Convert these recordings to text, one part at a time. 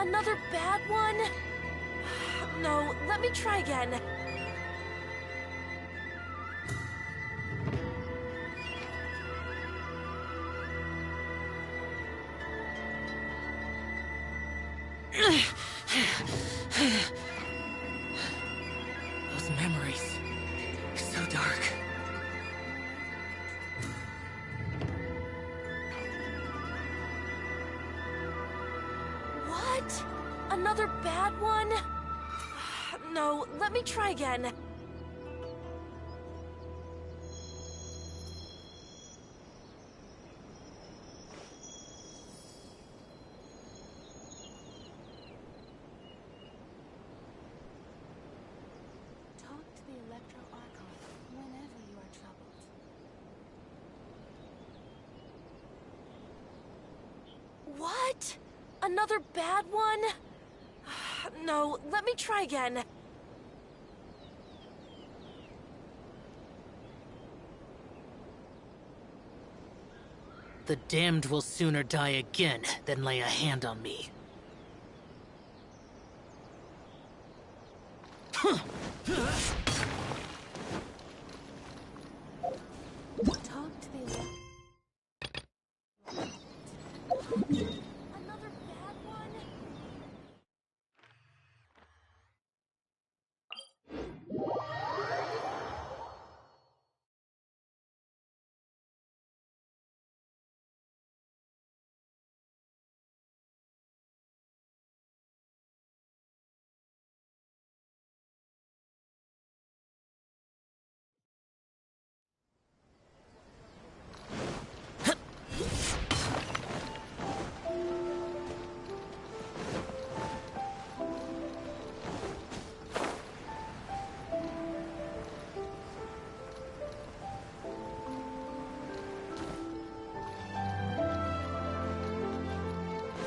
Another bad one? No, let me try again. Those memories. So dark. What? Another bad one? No, let me try again. What? Another bad one? No, let me try again. The damned will sooner die again than lay a hand on me. Talk to the Another bad one?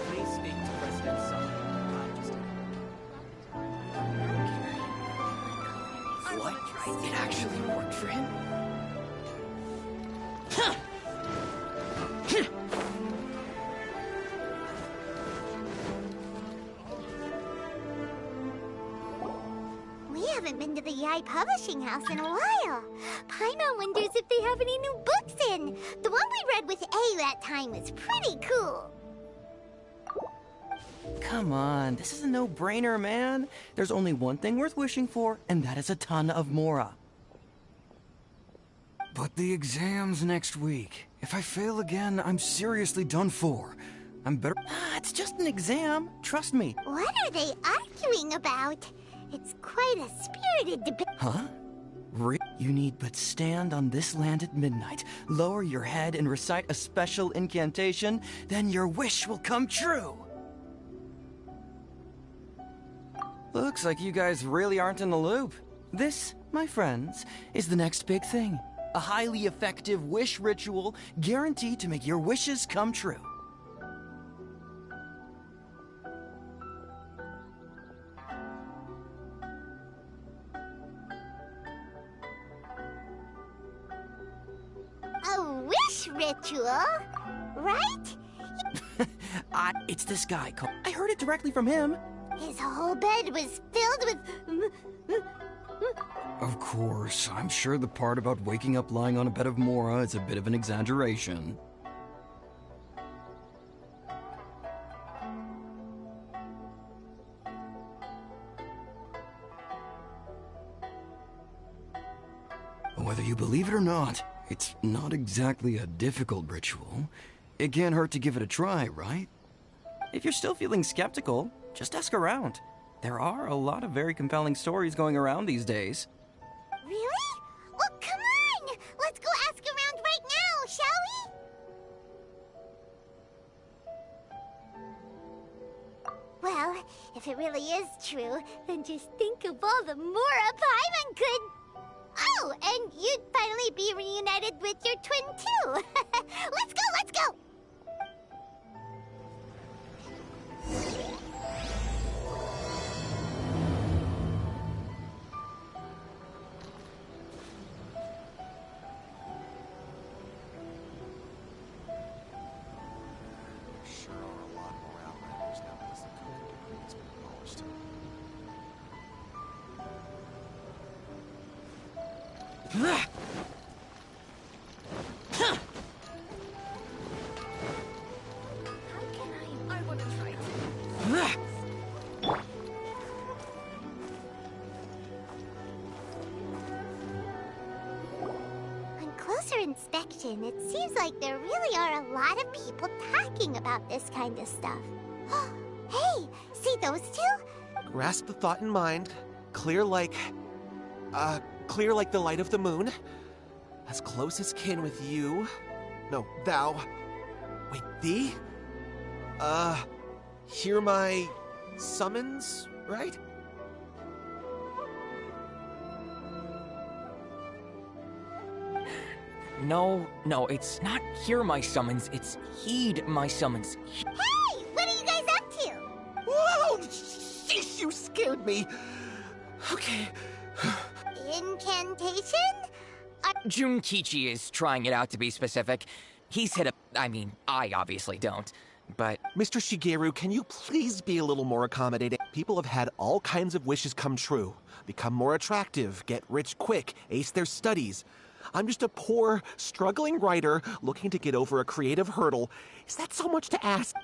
Please speak to President Summer. What? It actually worked for him? We haven't been to the Yae Publishing House in a while. Paimon wonders if they have any new books in. The one we read with A that time was pretty cool. Come on, this is a no-brainer, man. There's only one thing worth wishing for, and that is a ton of Mora. But the exam's next week. If I fail again, I'm seriously done for. I'm better. It's just an exam. Trust me. What are they arguing about? It's quite a spirited debate. Huh? You need but stand on this land at midnight, lower your head and recite a special incantation, then your wish will come true. Looks like you guys really aren't in the loop. This, my friends, is the next big thing. A highly effective wish ritual guaranteed to make your wishes come true. A wish ritual, right? It's this guy called... I heard it directly from him. His whole bed was filled with... Of course, I'm sure the part about waking up lying on a bed of Mora is a bit of an exaggeration. Whether you believe it or not, it's not exactly a difficult ritual. It can't hurt to give it a try, right? If you're still feeling skeptical, just ask around. There are a lot of very compelling stories going around these days. Really? Well, come on! Let's go ask around right now, shall we? Well, if it really is true, then just think of all the Mora Paimon could... Oh, and you'd finally be reunited with your twin, too! Let's go, let's go! Sure are a lot more outlanders now in this country. I want to try to. On closer inspection, it seems like there really are a lot of people talking about this kind of stuff. Hey, see those two? Grasp the thought in mind. Clear like the light of the moon. As close as kin with you. No, thou. Wait, thee? Hear my summons, right? No, it's not hear my summons, it's heed my summons. Hey, what are you guys up to? Whoa! Sheesh, you scared me. Okay. Incantation? Junkichi is trying it out to be specific. He's hit I obviously don't, but... Mr. Shigeru, can you please be a little more accommodating? People have had all kinds of wishes come true. Become more attractive, get rich quick, ace their studies. I'm just a poor, struggling writer looking to get over a creative hurdle. Is that so much to ask?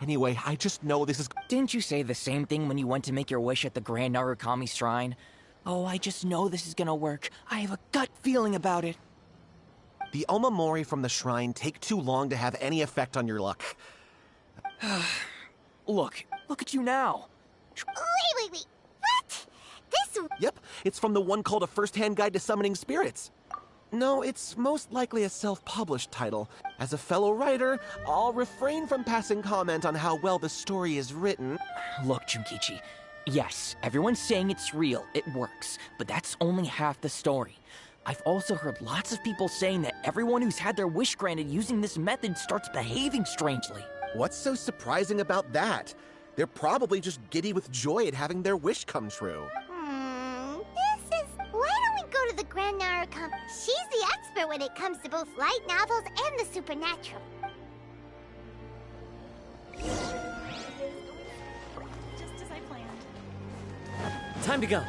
Anyway, I just know this is... Didn't you say the same thing when you went to make your wish at the Grand Narukami Shrine? Oh, I just know this is gonna work. I have a gut feeling about it. The Omamori from the shrine take too long to have any effect on your luck. Look at you now. Wait. What? This... Yep, it's from the one called A First-Hand Guide to Summoning Spirits. No, it's most likely a self-published title. As a fellow writer, I'll refrain from passing comment on how well the story is written. Look, Junkichi. Yes, everyone's saying it's real, it works, but that's only half the story. I've also heard lots of people saying that everyone who's had their wish granted using this method starts behaving strangely. What's so surprising about that? They're probably just giddy with joy at having their wish come true. This is... Why don't we go to the Grand Narukami? She's the expert when it comes to both light novels and the supernatural. Just as I planned. Time to go.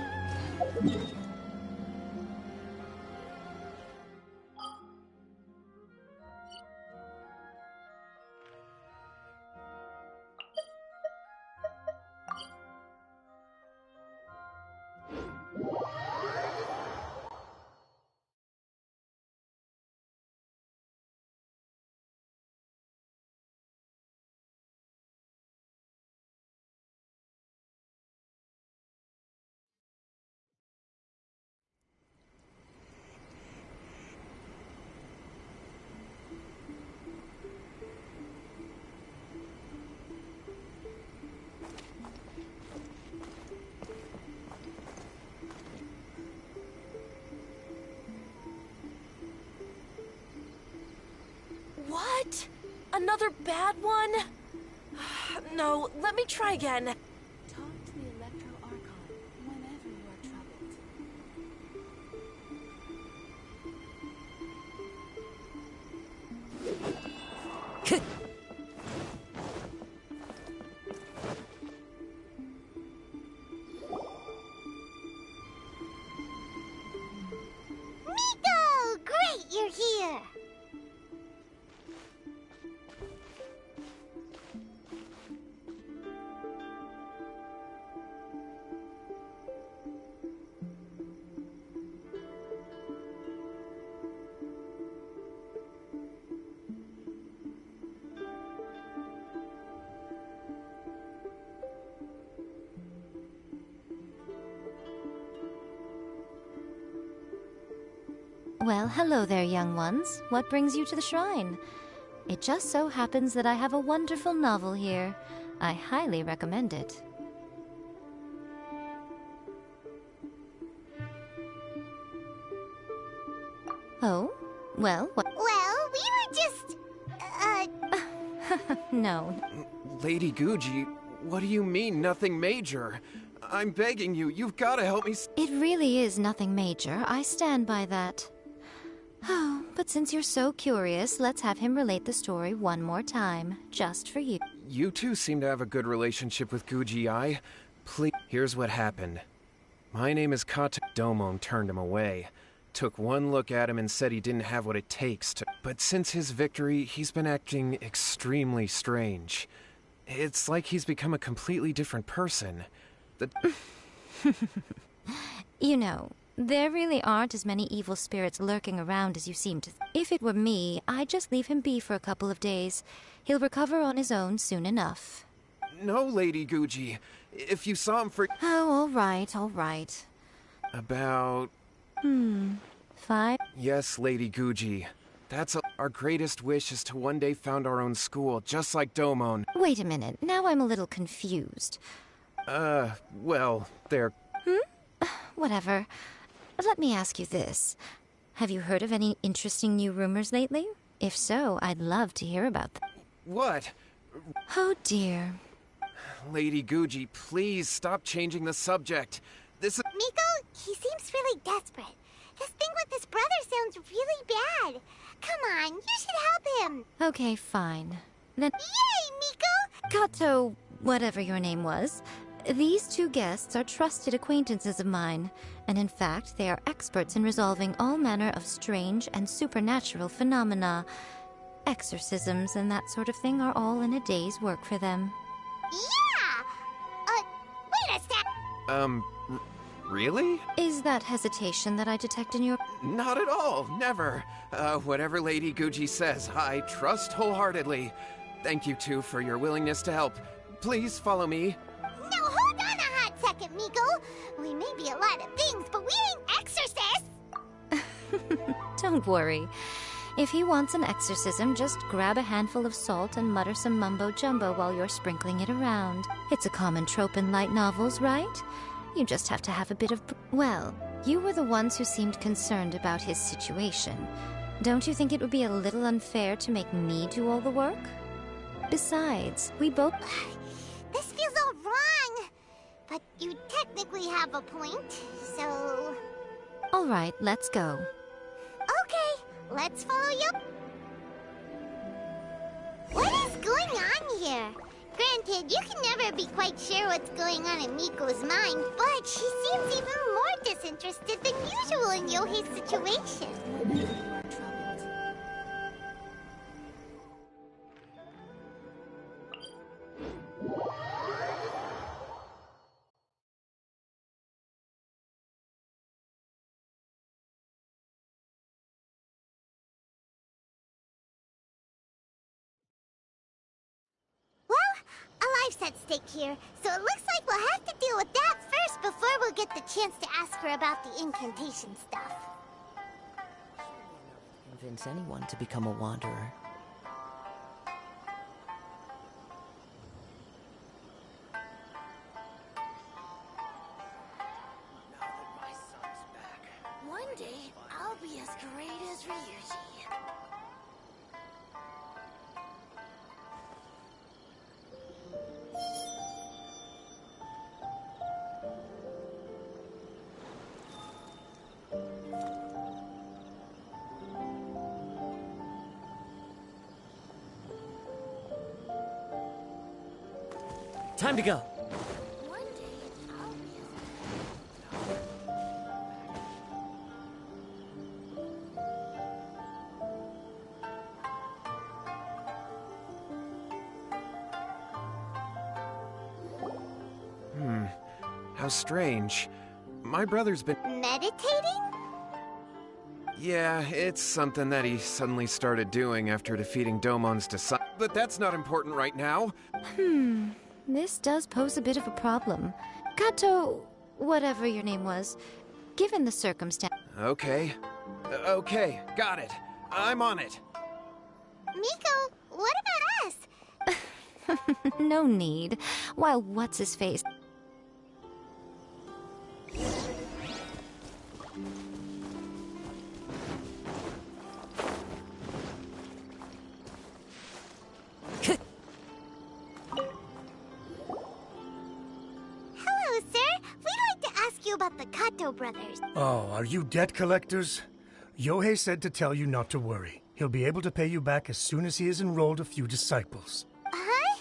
What? Another bad one? No, let me try again. Talk to the Electro Archon whenever you are troubled. Miko! Great, you're here! Well, hello there, young ones. What brings you to the shrine? It just so happens that I have a wonderful novel here. I highly recommend it. Oh? Well, what? Well, we were just... No. Lady Guji, what do you mean, nothing major? I'm begging you, you've got to help me. It really is nothing major. I stand by that. Oh, but since you're so curious, let's have him relate the story one more time, just for you. You two seem to have a good relationship with Guji. Please, here's what happened. My name is Kata. Domon turned him away. took one look at him and said he didn't have what it takes to. But since his victory, he's been acting extremely strange. It's like he's become a completely different person. You know, there really aren't as many evil spirits lurking around as you seem to. If it were me, I'd just leave him be for a couple of days. He'll recover on his own soon enough. No, Lady Guji. If you saw him for... Oh, all right, all right. About... 5? Yes, Lady Guji. Our greatest wish is to one day found our own school, just like Domon. Wait a minute, now I'm a little confused. Well, they're... Whatever. Let me ask you this. Have you heard of any interesting new rumors lately? If so, I'd love to hear about them. What? Oh dear. Lady Guji, please stop changing the subject. This is... Miko, he seems really desperate. This thing with his brother sounds really bad. Come on, you should help him. Okay, fine. Then... Yay, Miko! Kato, whatever your name was, these two guests are trusted acquaintances of mine, and in fact, they are experts in resolving all manner of strange and supernatural phenomena. Exorcisms and that sort of thing are all in a day's work for them. Yeah! Wait a sec! Really? Is that hesitation that I detect in your... Not at all, never. Whatever Lady Guji says, I trust wholeheartedly. Thank you two for your willingness to help. Please follow me. Now hold on a hot second, Miko. We may be a lot of things, but we ain't exorcists. Don't worry. If he wants an exorcism, just grab a handful of salt and mutter some mumbo-jumbo while you're sprinkling it around. It's a common trope in light novels, right? You just have to have a bit of... Well, you were the ones who seemed concerned about his situation. Don't you think it would be a little unfair to make me do all the work? Besides, we both... This feels all wrong. But you technically have a point, so... All right, let's go. Okay, let's follow you. What is going on here? Granted, you can never be quite sure what's going on in Miko's mind, but she seems even more disinterested than usual in Yohei's situation. A life's at stake here, so it looks like we'll have to deal with that first before we'll get the chance to ask her about the incantation stuff. Convince anyone to become a wanderer. One day, I'll be as great as Ryuji. Time to go. One day, I'll be as... How strange. My brother's been... Meditating? Yeah, it's something that he suddenly started doing after defeating Domon's disciple. But that's not important right now. This does pose a bit of a problem. Kato, whatever your name was, given the circumstance... Okay. Okay, got it. I'm on it. Miko, what about us? No need. While what's-his-face... Hello, sir. We'd like to ask you about the Kato brothers. Oh, are you debt collectors? Yohei said to tell you not to worry. He'll be able to pay you back as soon as he has enrolled a few disciples. Huh?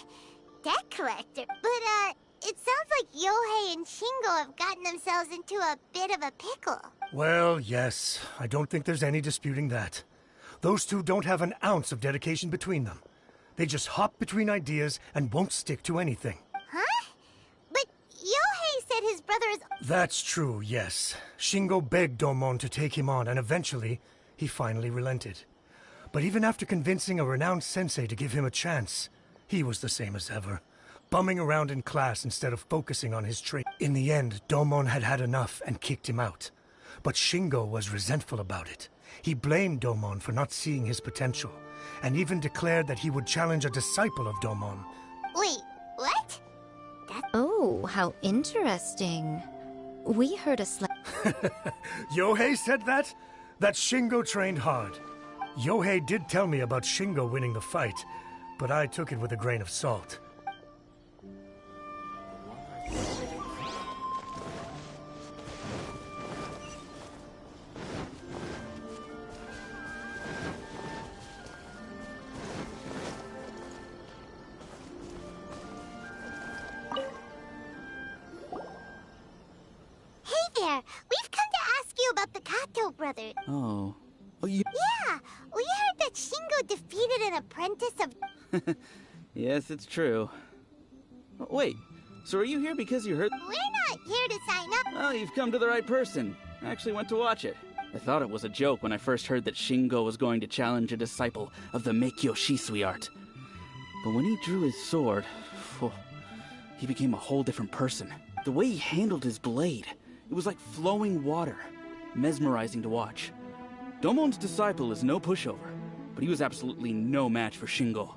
Debt collector? But, it sounds like Yohei and Shingo have gotten themselves into a bit of a pickle. Well, yes. I don't think there's any disputing that. Those two don't have an ounce of dedication between them. They just hop between ideas and won't stick to anything. Huh? But Yohei said his brother is... That's true, yes. Shingo begged Domon to take him on, and eventually, he finally relented. But even after convincing a renowned sensei to give him a chance, he was the same as ever, bumming around in class instead of focusing on his trade. In the end, Domon had had enough and kicked him out. But Shingo was resentful about it. He blamed Domon for not seeing his potential, and even declared that he would challenge a disciple of Domon. Wait, what? Oh, how interesting. We heard a Yohei said that? That Shingo trained hard. Yohei did tell me about Shingo winning the fight, but I took it with a grain of salt. We've come to ask you about the Kato brothers. Oh. Oh, you... Yeah, we heard that Shingo defeated an apprentice of... Yes, it's true. Wait, so are you here because you heard... We're not here to sign up. Oh, you've come to the right person. I actually went to watch it. I thought it was a joke when I first heard that Shingo was going to challenge a disciple of the Meikyo Shisui art. But when he drew his sword, he became a whole different person. The way he handled his blade, it was like flowing water. Mesmerizing to watch. Domon's disciple is no pushover, but he was absolutely no match for Shingo.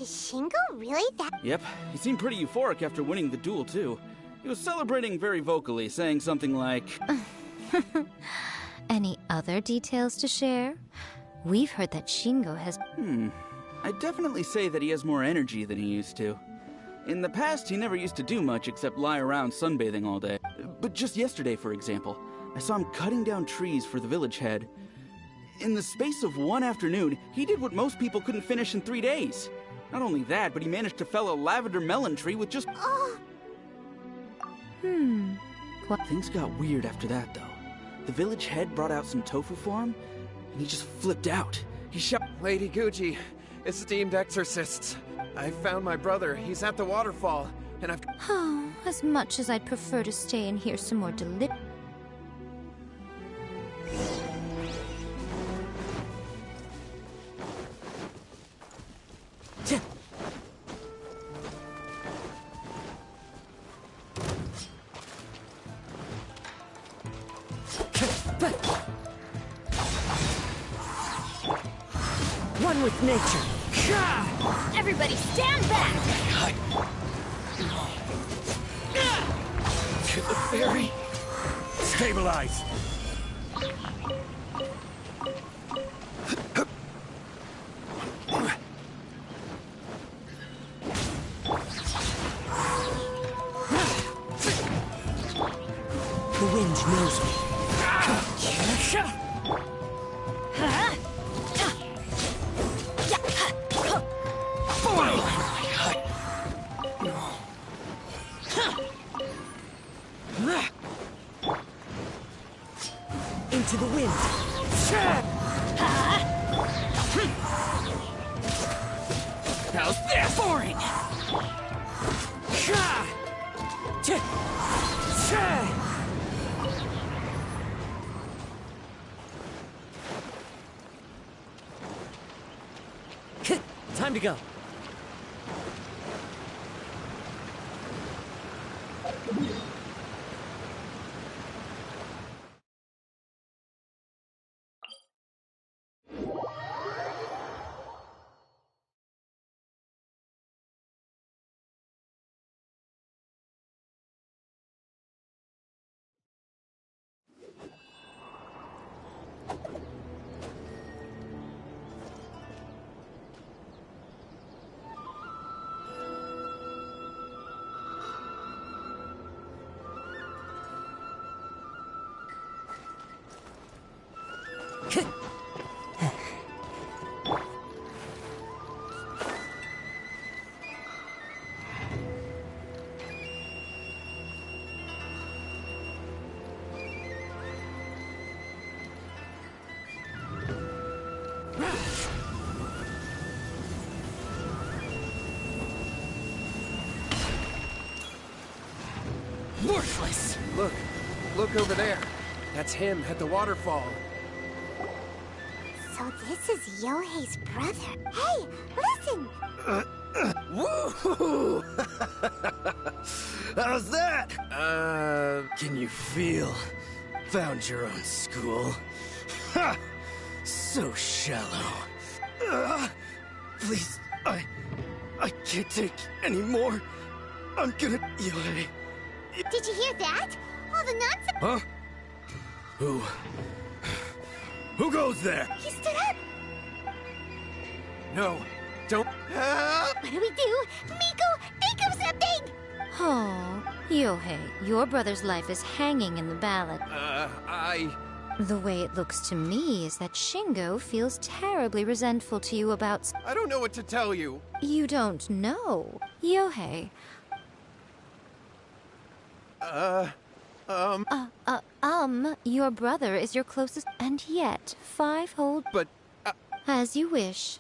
Is Shingo really that... Yep, he seemed pretty euphoric after winning the duel, too. He was celebrating very vocally, saying something like... Any other details to share? We've heard that Shingo has... I'd definitely say that he has more energy than he used to. In the past, he never used to do much except lie around sunbathing all day. But just yesterday, for example, I saw him cutting down trees for the village head. In the space of one afternoon, he did what most people couldn't finish in 3 days. Not only that, but he managed to fell a lavender melon tree with just... Things got weird after that, though. The village head brought out some tofu for him, and he just flipped out. He shouted... Lady Gucci, esteemed exorcists, I found my brother. He's at the waterfall, and I've... Oh, as much as I'd prefer to stay and hear some more One with nature. Everybody stand back! To the ferry. Stabilize! The wind knows me. Into the wind. How's this? Boring! Time to go. Worthless! Look over there. That's him at the waterfall. So this is Yohei's brother. Hey, listen! Woohoo! How's that? Can you feel? Found your own school? Ha! So shallow. Please, I can't take any more. I'm gonna... Yohei. Did you hear that? All the nonsense... Huh? Who goes there? He stood up! No, don't... What do we do? Miko, think of something! Oh, Yohei, your brother's life is hanging in the balance. The way it looks to me is that Shingo feels terribly resentful to you about... I don't know what to tell you. You don't know. Yohei. Your brother is your closest, and yet 5 whole... But, As you wish.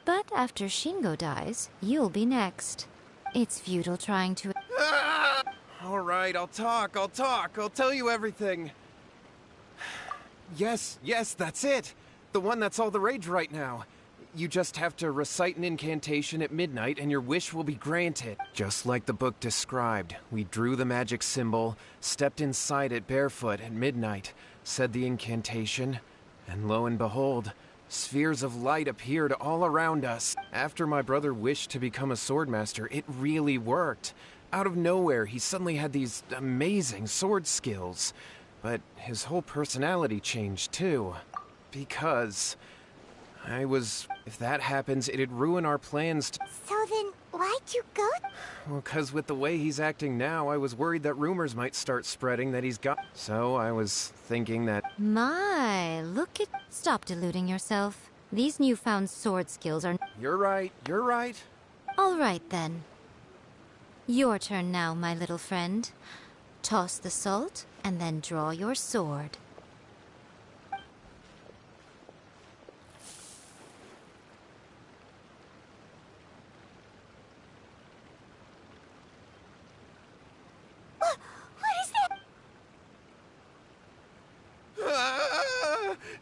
But after Shingo dies, you'll be next. It's futile trying to... All right, I'll talk. I'll tell you everything. Yes, that's it. The one that's all the rage right now. You just have to recite an incantation at midnight and your wish will be granted. Just like the book described, we drew the magic symbol, stepped inside it barefoot at midnight, said the incantation, and lo and behold, spheres of light appeared all around us. After my brother wished to become a swordmaster, it really worked. Out of nowhere, he suddenly had these amazing sword skills. But his whole personality changed too. Because... If that happens, it'd ruin our plans to... So then, why'd you go? Well, 'cause with the way he's acting now, I was worried that rumors might start spreading that he's got... So I was thinking that... My, look at... Stop deluding yourself. These newfound sword skills are... You're right. All right, then. Your turn now, my little friend. Toss the salt, and then draw your sword.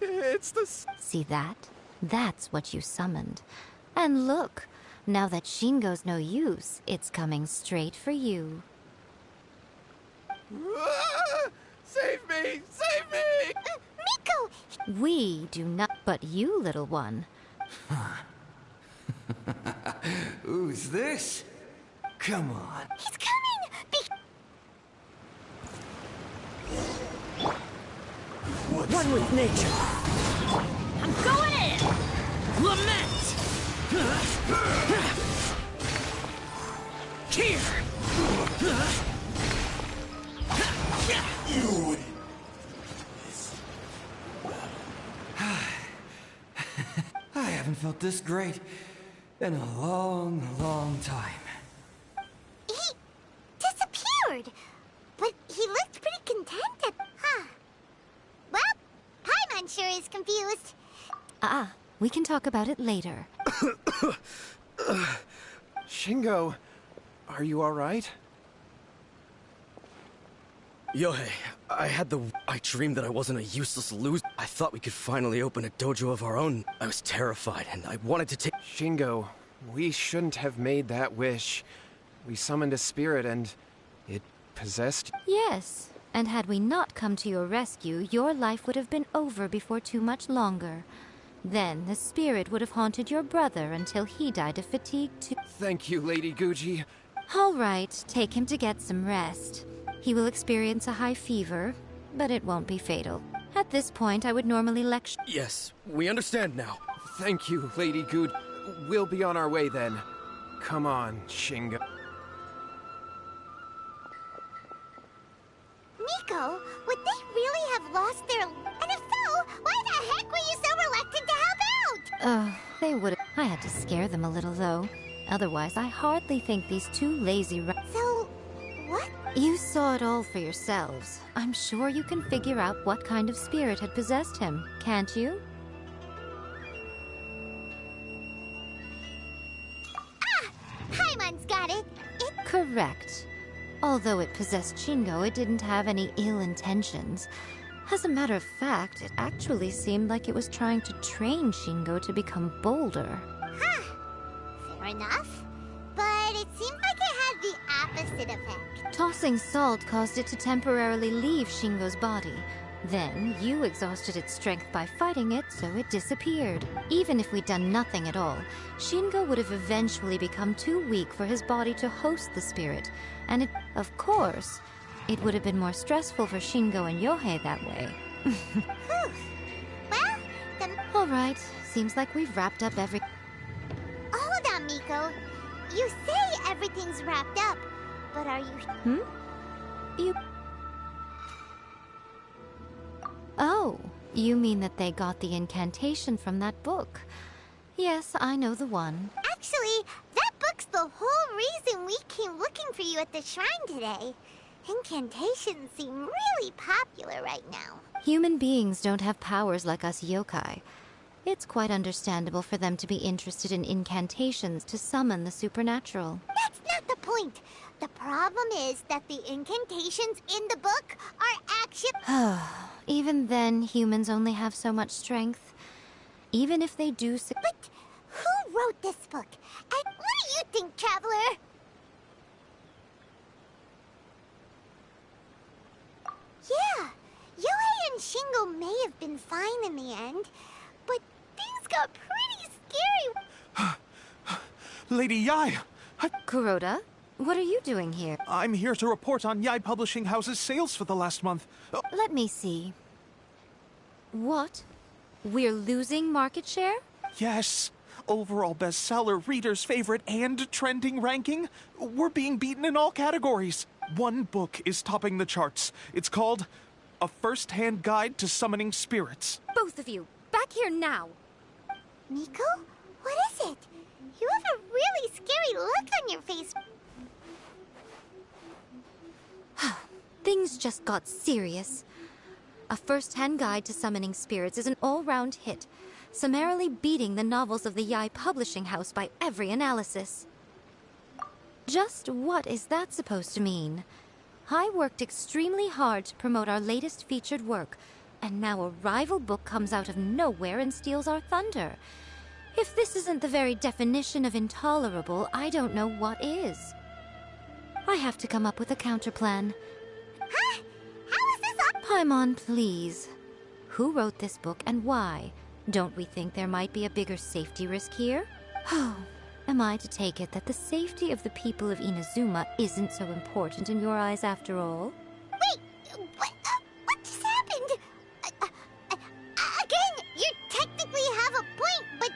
It's the... See that? That's what you summoned. And look, now that Shingo's no use, it's coming straight for you. Save me! Save me! Miko! We do not... But you, little one. Who's this? Come on. He's coming! One with nature. I'm going in! Lament! Here! You... I haven't felt this great in a long, long time. He disappeared! But he looked pretty contented. Huh. Well, Paimon sure is confused. We can talk about it later. Shingo, are you all right? Yohei, I dreamed that I wasn't a useless loser. I thought we could finally open a dojo of our own. I was terrified, and I wanted to take... Shingo, we shouldn't have made that wish. We summoned a spirit and it possessed... Yes, and had we not come to your rescue, your life would have been over before too much longer. Then the spirit would have haunted your brother until he died of fatigue too. Thank you, Lady Guji. All right, take him to get some rest. He will experience a high fever, but it won't be fatal. At this point, I would normally lecture... Yes, we understand now. Thank you, Lady Good. We'll be on our way then. Come on, Shingo. Miko, would they really have lost their... And if so, why the heck were you so reluctant to help out? They would... I had to scare them a little, though. Otherwise, I hardly think these two lazy... So, what? You saw it all for yourselves. I'm sure you can figure out what kind of spirit had possessed him, can't you? Paimon's got it. Correct. Although it possessed Shingo, it didn't have any ill intentions. As a matter of fact, it actually seemed like it was trying to train Shingo to become bolder. Huh. Fair enough. But it seemed like it had the opposite effect. Tossing salt caused it to temporarily leave Shingo's body. Then, you exhausted its strength by fighting it, so it disappeared. Even if we'd done nothing at all, Shingo would have eventually become too weak for his body to host the spirit. And of course, it would have been more stressful for Shingo and Yohei that way. Well, then... Alright, seems like we've wrapped up every... Hold on, Miko. You say everything's wrapped up, but are you... You... Oh, you mean that they got the incantation from that book. Yes, I know the one. Actually, that book's the whole reason we came looking for you at the shrine today. Incantations seem really popular right now. Human beings don't have powers like us yokai. It's quite understandable for them to be interested in incantations to summon the supernatural. That's not the point. The problem is that the incantations in the book are actually... Even then, humans only have so much strength. Even if they do... But who wrote this book? And what do you think, Traveler? Yeah, Yohei and Shingo may have been fine in the end, but things got pretty scary. Lady Yae! Kuroda, what are you doing here? I'm here to report on Yae Publishing House's sales for the last month. Let me see. What? We're losing market share? Yes. Overall bestseller, readers' favorite, and trending ranking. We're being beaten in all categories. One book is topping the charts. It's called A First-Hand Guide to Summoning Spirits. Both of you, back here now! Miko? What is it? You have a really scary look on your face. Things just got serious. A First-Hand Guide to Summoning Spirits is an all-round hit, summarily beating the novels of the Yae Publishing House by every analysis. Just what is that supposed to mean? I worked extremely hard to promote our latest featured work, and now a rival book comes out of nowhere and steals our thunder. If this isn't the very definition of intolerable, I don't know what is. I have to come up with a counterplan. Huh? How is this up? Paimon, please. Who wrote this book and why? Don't we think there might be a bigger safety risk here? Oh, am I to take it that the safety of the people of Inazuma isn't so important in your eyes after all? Wait, what just happened? Again, you technically have a point, but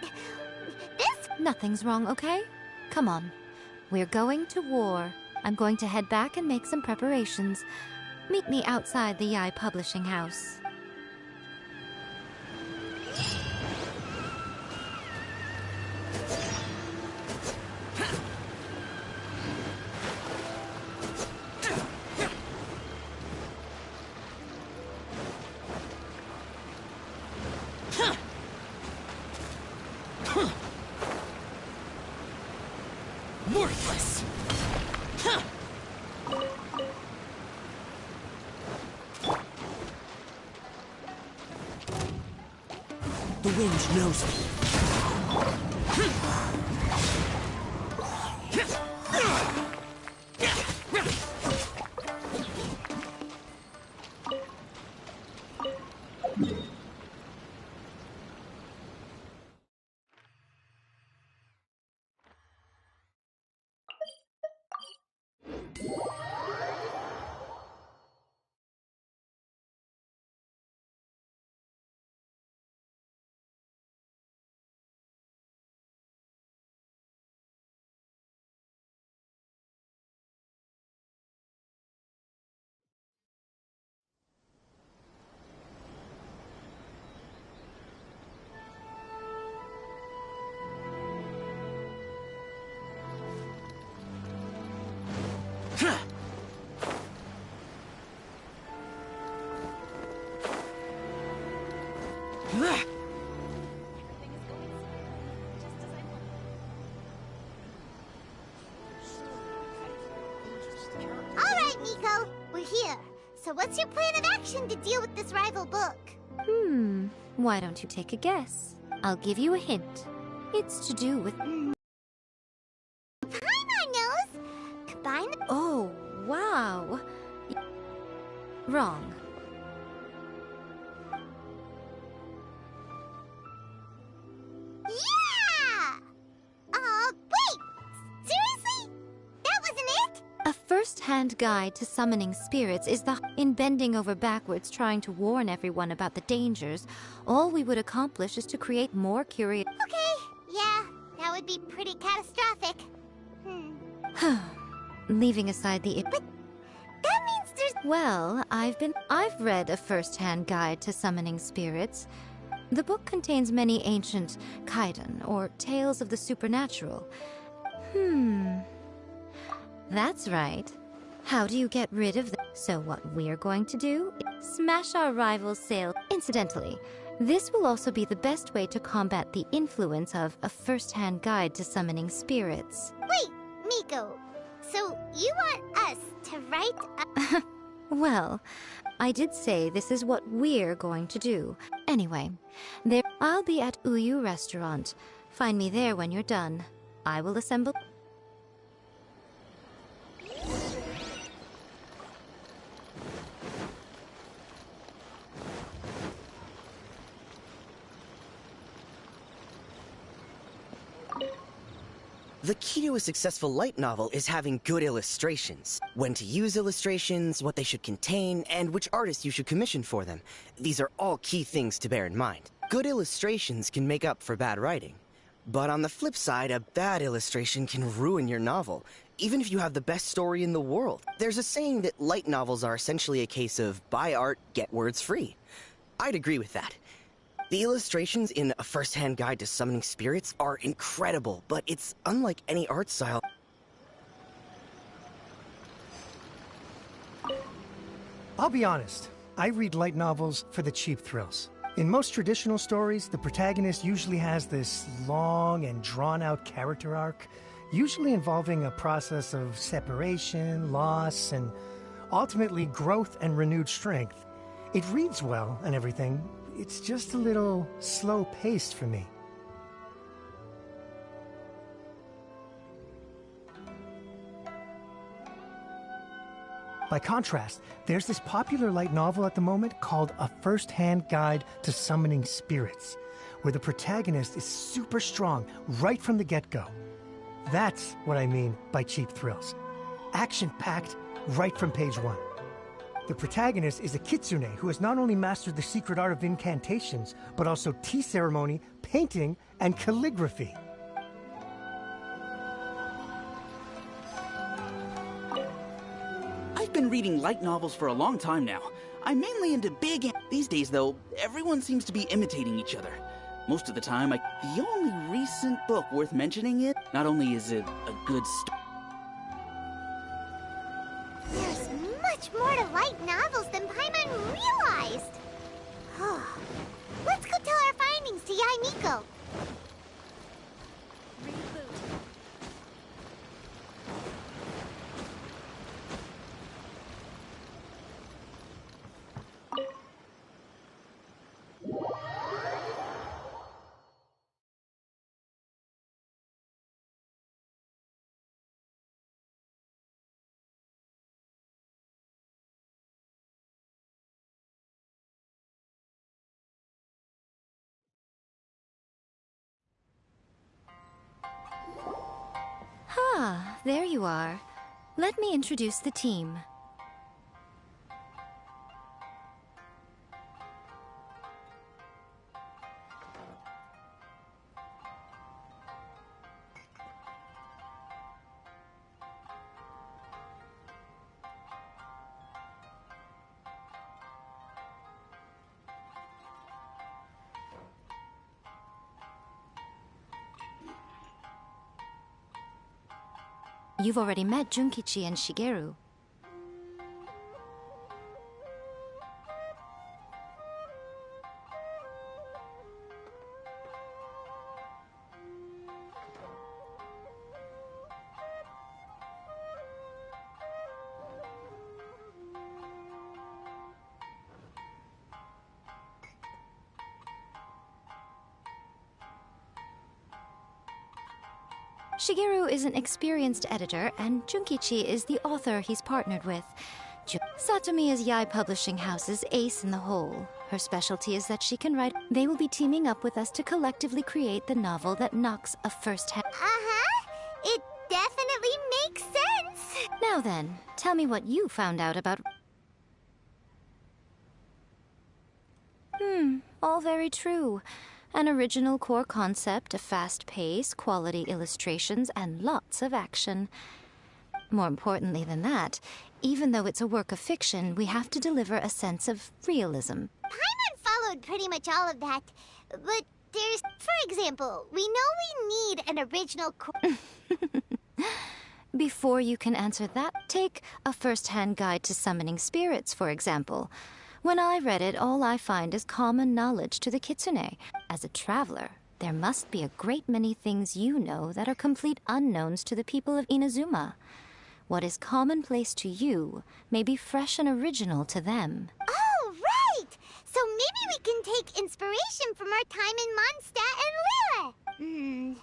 this... Nothing's wrong, okay? Come on. We're going to war. I'm going to head back and make some preparations. Meet me outside the Yae Publishing House. Worthless! The wind knows it. So what's your plan of action to deal with this rival book? Why don't you take a guess? I'll give you a hint. It's to do with... Paimon knows! Combine... Oh, wow. Wrong. Yeah! Wait! Seriously? That wasn't it? A first-hand guide to summoning spirits is in bending over backwards trying to warn everyone about the dangers, all we would accomplish is to create more curious... Okay, yeah, that would be pretty catastrophic. Leaving aside the... But that means there's... Well, I've read a first-hand guide to summoning spirits. The book contains many ancient kaidan, or tales of the supernatural. That's right. How do you get rid of them? So what we're going to do is smash our rival's sail. Incidentally, this will also be the best way to combat the influence of a first-hand guide to summoning spirits. Wait, Miko. So you want us to write a... Well, I did say this is what we're going to do. Anyway, I'll be at Uyu Restaurant. Find me there when you're done. I will assemble... The key to a successful light novel is having good illustrations. When to use illustrations, what they should contain, and which artist you should commission for them. These are all key things to bear in mind. Good illustrations can make up for bad writing. But on the flip side, a bad illustration can ruin your novel, even if you have the best story in the world. There's a saying that light novels are essentially a case of buy art, get words free. I'd agree with that. The illustrations in A First-Hand Guide to Summoning Spirits are incredible, but it's unlike any art style. I'll be honest, I read light novels for the cheap thrills. In most traditional stories, the protagonist usually has this long and drawn-out character arc, usually involving a process of separation, loss, and ultimately growth and renewed strength. It reads well and everything. It's just a little slow-paced for me. By contrast, there's this popular light novel at the moment called A First-Hand Guide to Summoning Spirits, where the protagonist is super strong right from the get-go. That's what I mean by cheap thrills. Action-packed right from page 1. The protagonist is a kitsune who has not only mastered the secret art of incantations, but also tea ceremony, painting, and calligraphy. I've been reading light novels for a long time now. I'm mainly into big... These days, though, everyone seems to be imitating each other. Most of the time, the only recent book worth mentioning is... Not only is it a good story... There's much more to light novels than Paimon realized. Let's go tell our findings to Yae Miko. Ah, there you are. Let me introduce the team. You've already met Junkichi and Shigeru. Shigeru is an experienced editor, and Junkichi is the author he's partnered with. Satomi is Yae Publishing House's ace in the hole. Her specialty is that she can write. They will be teaming up with us to collectively create the novel that knocks a first-hand. It definitely makes sense. Now then, tell me what you found out about. All very true. An original core concept, a fast pace, quality illustrations, and lots of action. More importantly than that, even though it's a work of fiction, we have to deliver a sense of realism. Paimon followed pretty much all of that, but there's, for example, we know we need an original Before you can answer that, take a first-hand guide to summoning spirits, for example. When I read it, all I find is common knowledge to the kitsune. As a traveler, there must be a great many things you know that are complete unknowns to the people of Inazuma. What is commonplace to you may be fresh and original to them. Oh, right! So maybe we can take inspiration from our time in Mondstadt and Liyue.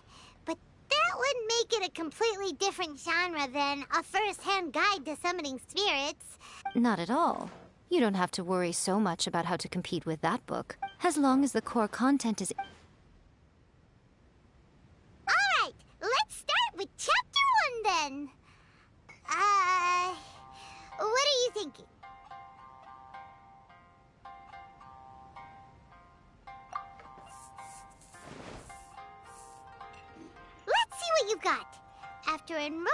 But that would make it a completely different genre than a first-hand guide to summoning spirits. Not at all. You don't have to worry so much about how to compete with that book, as long as the core content is... Alright, let's start with Chapter 1 then. What are you thinking? Let's see what you've got. After enrolling,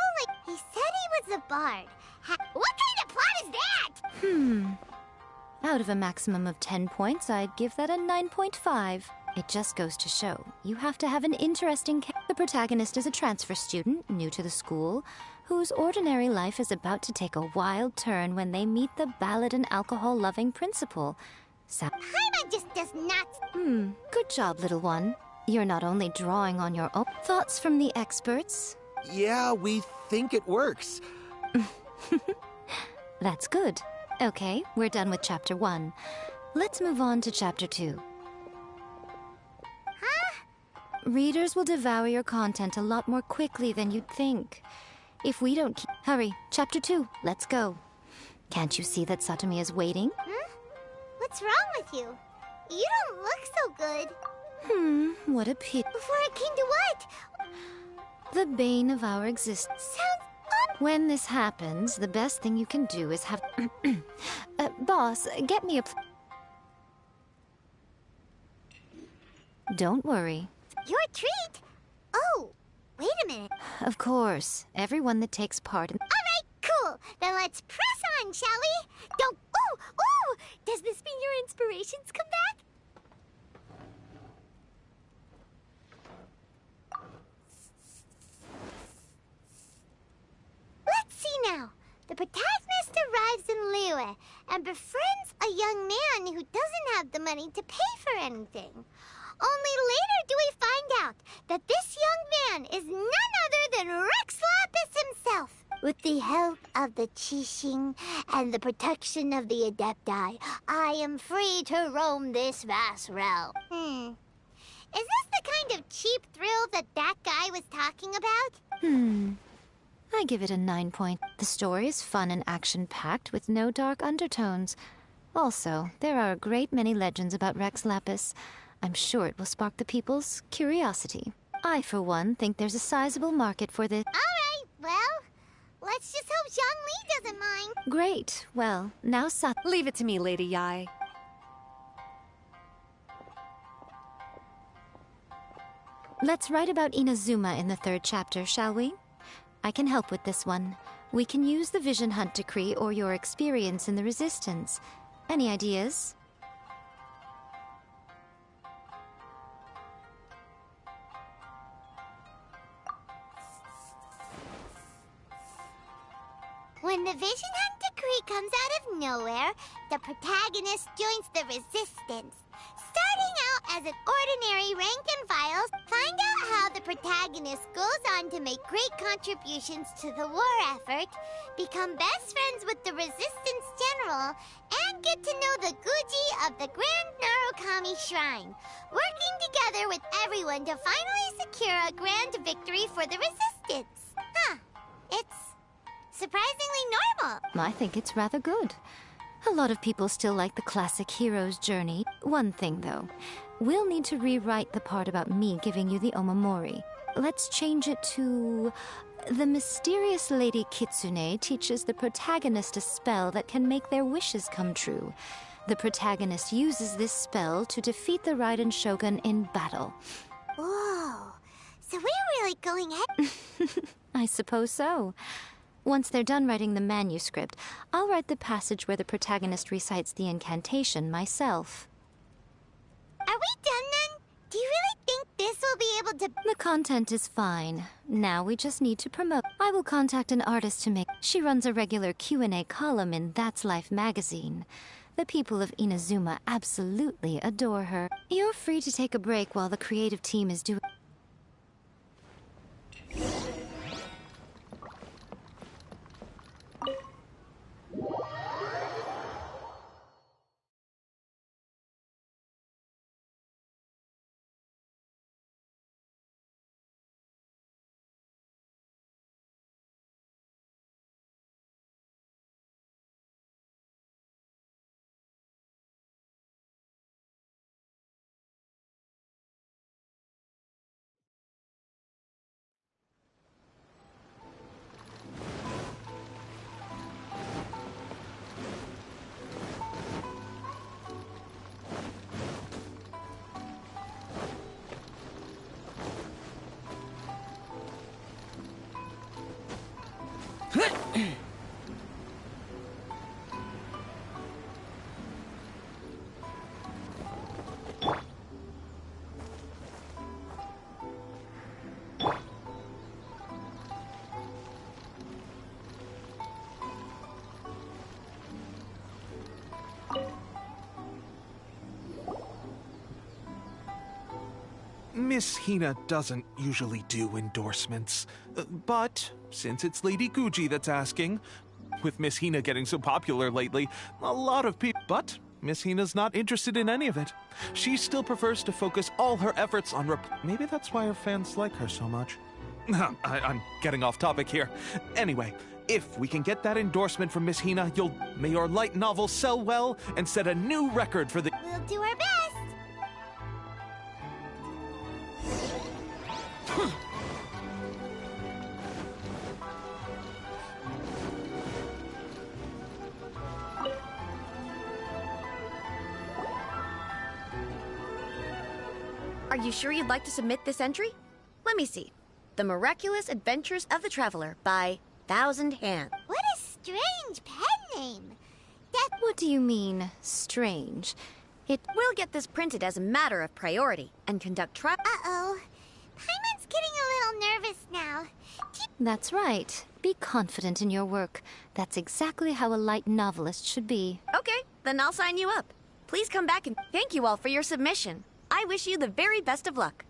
he said he was a bard. What kind of plot is that? Out of a maximum of 10 points, I'd give that a 9.5. It just goes to show, you have to have an interesting The protagonist is a transfer student, new to the school, whose ordinary life is about to take a wild turn when they meet the ballad and alcohol-loving principal. Paimon just does not... Good job, little one. You're not only drawing on your own thoughts from the experts. Yeah, we think it works. That's good. Okay, we're done with Chapter 1. Let's move on to Chapter 2. Readers will devour your content a lot more quickly than you'd think. If we don't Hurry, Chapter 2, let's go. Can't you see that Satomi is waiting? What's wrong with you? You don't look so good. What a pity. Before it came to what? The bane of our existence. Sounds When this happens, the best thing you can do is have... boss, get me a... Don't worry. Your treat? Oh, wait a minute. Of course, everyone that takes part in... Alright, cool. Then let's press on, shall we? Don't... Ooh! Does this mean your inspirations come back? Let's see now. The protagonist arrives in Liyue and befriends a young man who doesn't have the money to pay for anything. Only later do we find out that this young man is none other than Rex Lapis himself. With the help of the Qixing and the protection of the Adepti, I am free to roam this vast realm. Is this the kind of cheap thrill that guy was talking about? I give it a 9 point. The story is fun and action-packed with no dark undertones. Also, there are a great many legends about Rex Lapis. I'm sure it will spark the people's curiosity. I, for one, think there's a sizable market for this. Alright, well, let's just hope Zhongli doesn't mind. Great. Well, now Leave it to me, Lady Yae. Let's write about Inazuma in the 3rd chapter, shall we? I can help with this one. We can use the Vision Hunt Decree or your experience in the Resistance. Any ideas? When the Vision Hunt Decree comes out of nowhere, the protagonist joins the Resistance. Starting out as an ordinary rank and file, find out how the protagonist goes on to make great contributions to the war effort, become best friends with the Resistance General, and get to know the Guji of the Grand Narukami Shrine, working together with everyone to finally secure a grand victory for the Resistance. acceptance. Huh. It's surprisingly normal. I think it's rather good. A lot of people still like the classic hero's journey. One thing, though. We'll need to rewrite the part about me giving you the Omamori. Let's change it to... The mysterious Lady Kitsune teaches the protagonist a spell that can make their wishes come true. The protagonist uses this spell to defeat the Raiden Shogun in battle. Whoa. So we're really going ahead. I suppose so. Once they're done writing the manuscript, I'll write the passage where the protagonist recites the incantation myself. Are we done then? Do you really think this will be able to... The content is fine. Now we just need to promote. I will contact an artist to make... She runs a regular Q&A column in That's Life magazine. The people of Inazuma absolutely adore her. You're free to take a break while the creative team is doing... Miss Hina doesn't usually do endorsements, but since it's Lady Guji that's asking, with Miss Hina getting so popular lately, a lot of people... But Miss Hina's not interested in any of it. She still prefers to focus all her efforts on maybe that's why her fans like her so much. I'm getting off topic here. Anyway, if we can get that endorsement from Miss Hina, may your light novel sell well and set a new record for the... We'll do our best. Are you sure you'd like to submit this entry? Let me see. The Miraculous Adventures of the Traveler by Thousand Hands. What a strange pen name. What do you mean, strange? We'll get this printed as a matter of priority and conduct trial. Uh-oh. Paimon's getting a little nervous now. That's right. Be confident in your work. That's exactly how a light novelist should be. Okay, then I'll sign you up. Please come back and thank you all for your submission. I wish you the very best of luck.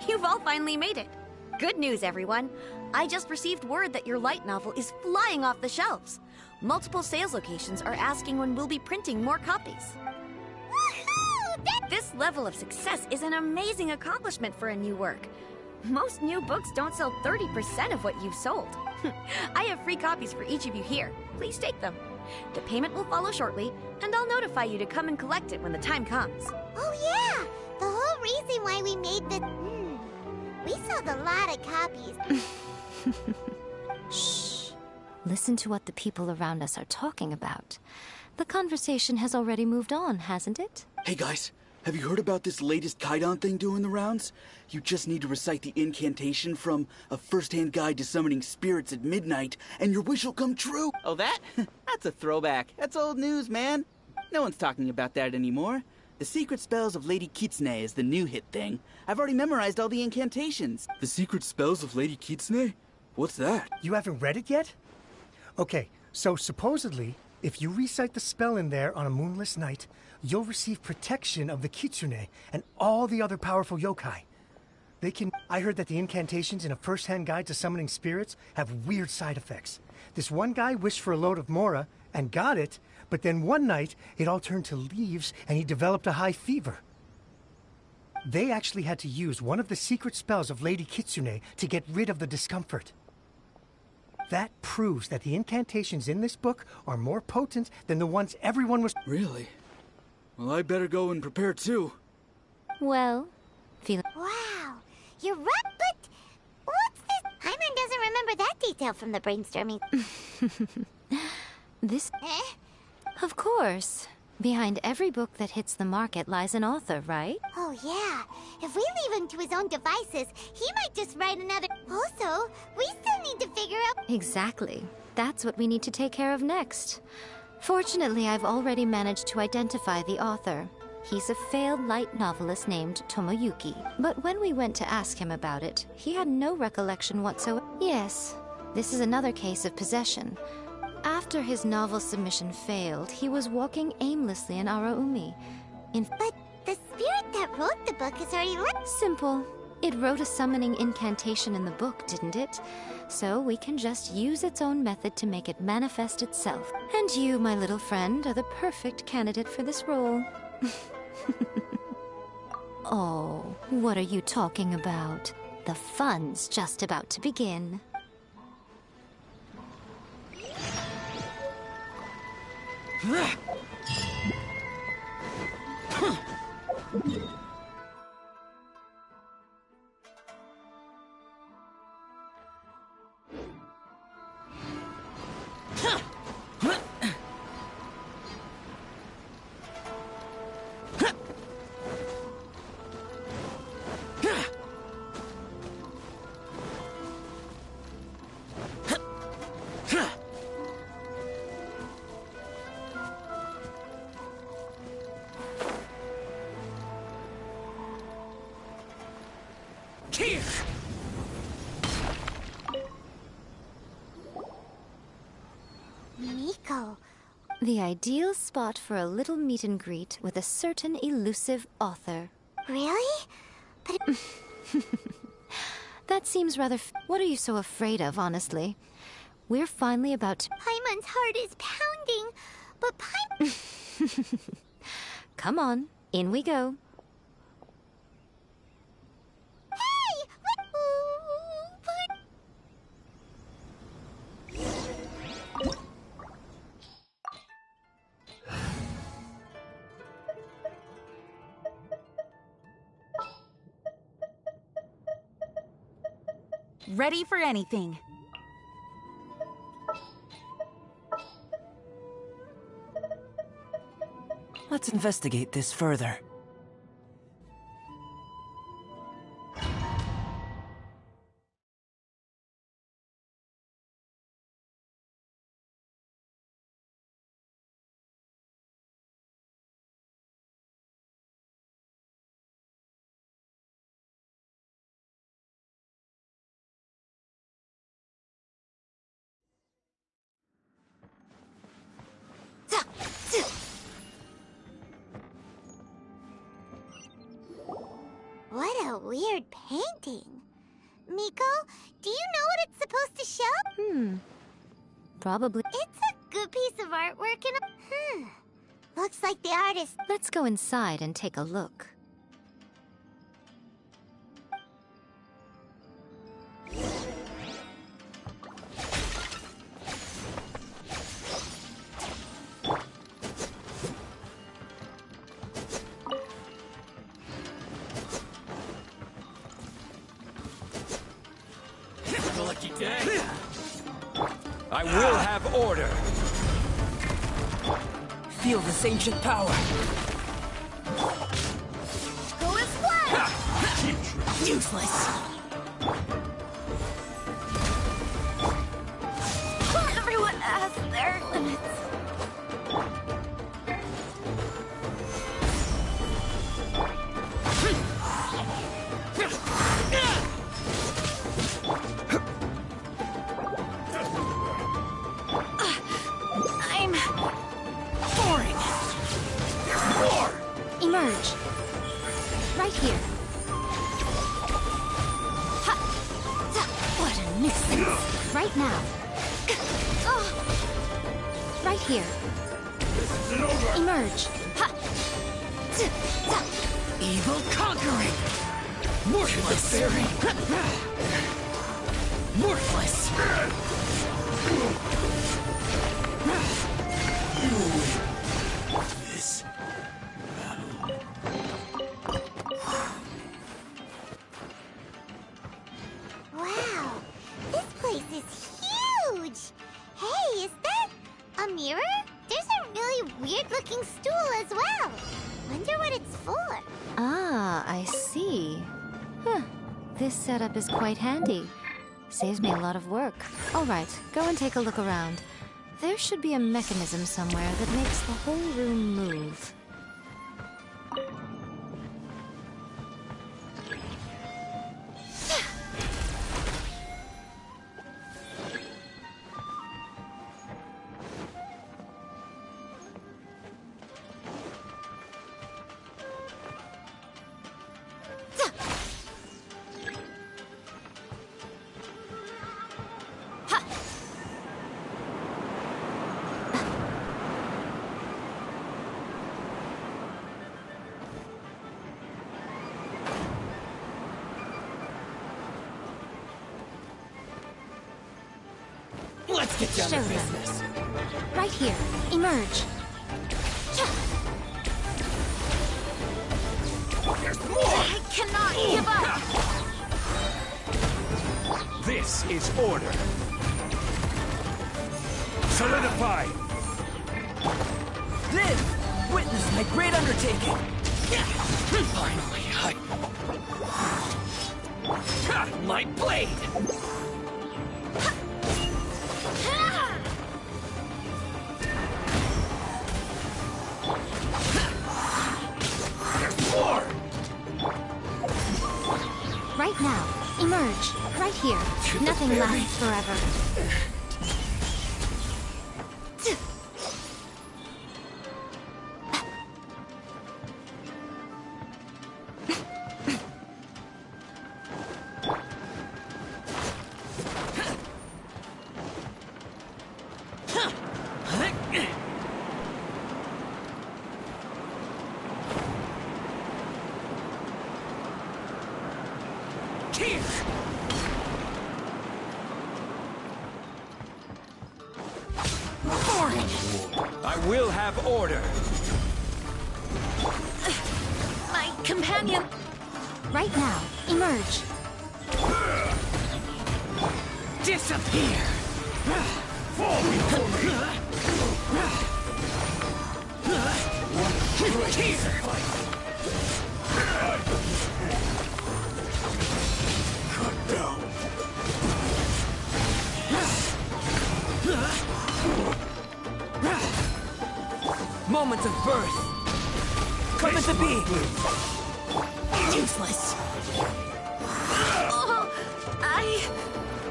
You've all finally made it. Good news, everyone. I just received word that your light novel is flying off the shelves. Multiple sales locations are asking when we'll be printing more copies. Woohoo! This level of success is an amazing accomplishment for a new work. Most new books don't sell 30% of what you've sold. I have free copies for each of you here. Please take them. The payment will follow shortly, and I'll notify you to come and collect it when the time comes. Oh yeah! The whole reason why we made the... We sold a lot of copies. Shh. Listen to what the people around us are talking about. The conversation has already moved on, hasn't it? Hey guys, Have you heard about this latest Kaidan thing doing the rounds? You just need to recite the incantation from A First-Hand Guide to Summoning Spirits at Midnight, and your wish will come true. Oh, that? That's a throwback. That's old news, man. No one's talking about that anymore. The Secret Spells of Lady Kitsune is the new hit thing. I've already memorized all the incantations. The Secret Spells of Lady Kitsune? What's that? You haven't read it yet? Okay, so supposedly, if you recite the spell in there on a moonless night, you'll receive protection of the Kitsune and all the other powerful yokai. I heard that the incantations in A First-Hand Guide to Summoning Spirits have weird side effects. This one guy wished for a load of Mora and got it, but then one night it all turned to leaves and he developed a high fever. They actually had to use one of the secret spells of Lady Kitsune to get rid of the discomfort. That proves that the incantations in this book are more potent than the ones everyone was— Really? Well, I better go and prepare too. Well, Wow, you're right, but what's this? Hyman doesn't remember that detail from the brainstorming. This... Of course. Behind every book that hits the market lies an author, right? Oh, yeah. If we leave him to his own devices, he might just write another... Also, we still need to figure out... Exactly. That's what we need to take care of next. Fortunately, I've already managed to identify the author. He's a failed light novelist named Tomoyuki. But when we went to ask him about it, he had no recollection whatsoever. Yes, this is another case of possession. After his novel submission failed, he was walking aimlessly in Araumi. But the spirit that wrote the book is already left. Simple. It wrote a summoning incantation in the book, didn't it? So we can just use its own method to make it manifest itself. And you, my little friend, are the perfect candidate for this role. Oh, what are you talking about? The fun's just about to begin. Miko. The ideal spot for a little meet and greet with a certain elusive author. Really? But That seems rather What are you so afraid of, honestly? We're finally about to... Paimon's heart is pounding, but Paimon... Come on, in we go. Hey! Ready for anything. Let's investigate this further. What a weird painting. Miko, do you know what it's supposed to show? Probably. It's a good piece of artwork and looks like the artist... Let's go inside and take a look. I will have order. Feel this ancient power. Useless. Everyone has their limits. I'm boring. More. Emerge. Right here. What a nuisance. Right now. Right here. Emerge. Evil conquering. Worthless. Worthless. This Wow, this place is huge! Hey, is that a mirror? There's a really weird-looking stool as well. Wonder what it's for. Ah, I see. Huh. This setup is quite handy. Saves me a lot of work. All right, go and take a look around. There should be a mechanism somewhere that makes the whole room move. Let's get down Show to them. business. Right here. Emerge. There's more. I cannot give up. This is order. Solidify. Live! Witness my great undertaking! Finally, my blade. There's more. Right now. Emerge. Right here. Nothing lasts forever. Here. I will have order. My companion. Right now. Emerge. Disappear. Fall before me. Here. Cut down. Moments of birth! Come to be! Useless. Oh, I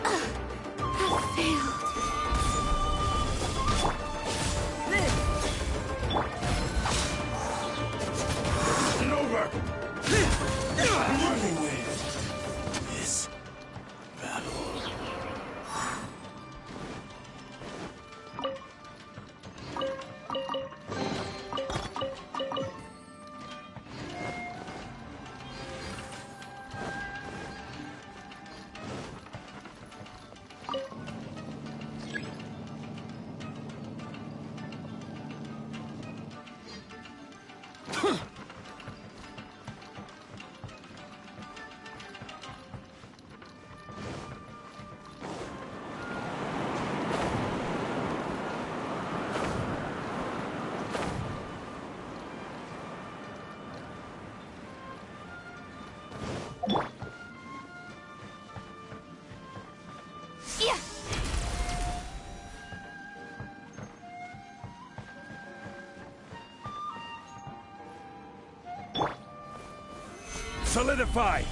have failed. And over. Worthy with this battle. Solidify!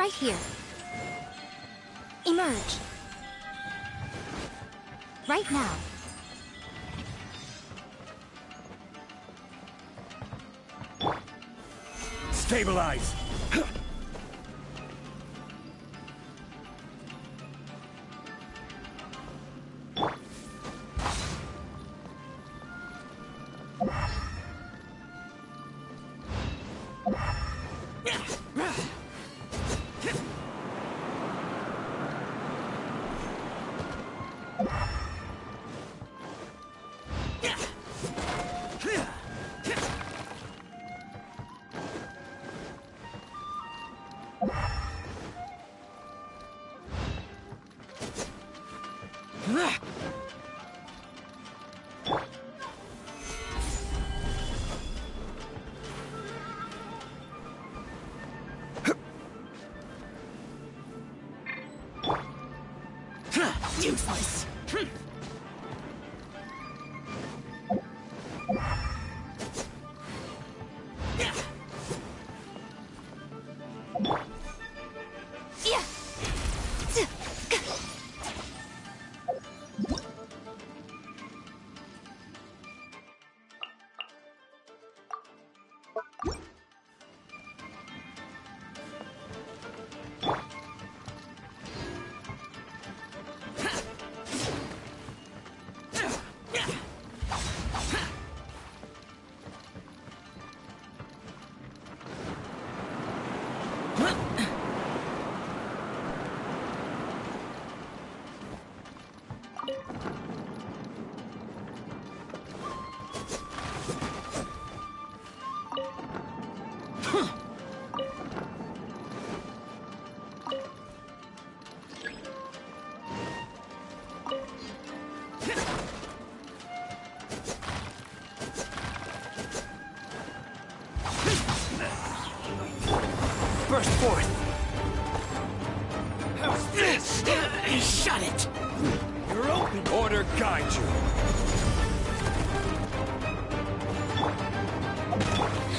Right here. Emerge. Right now. Stabilize! Useless. Burst forth! How's this? Shut it! You're open. Order guide you.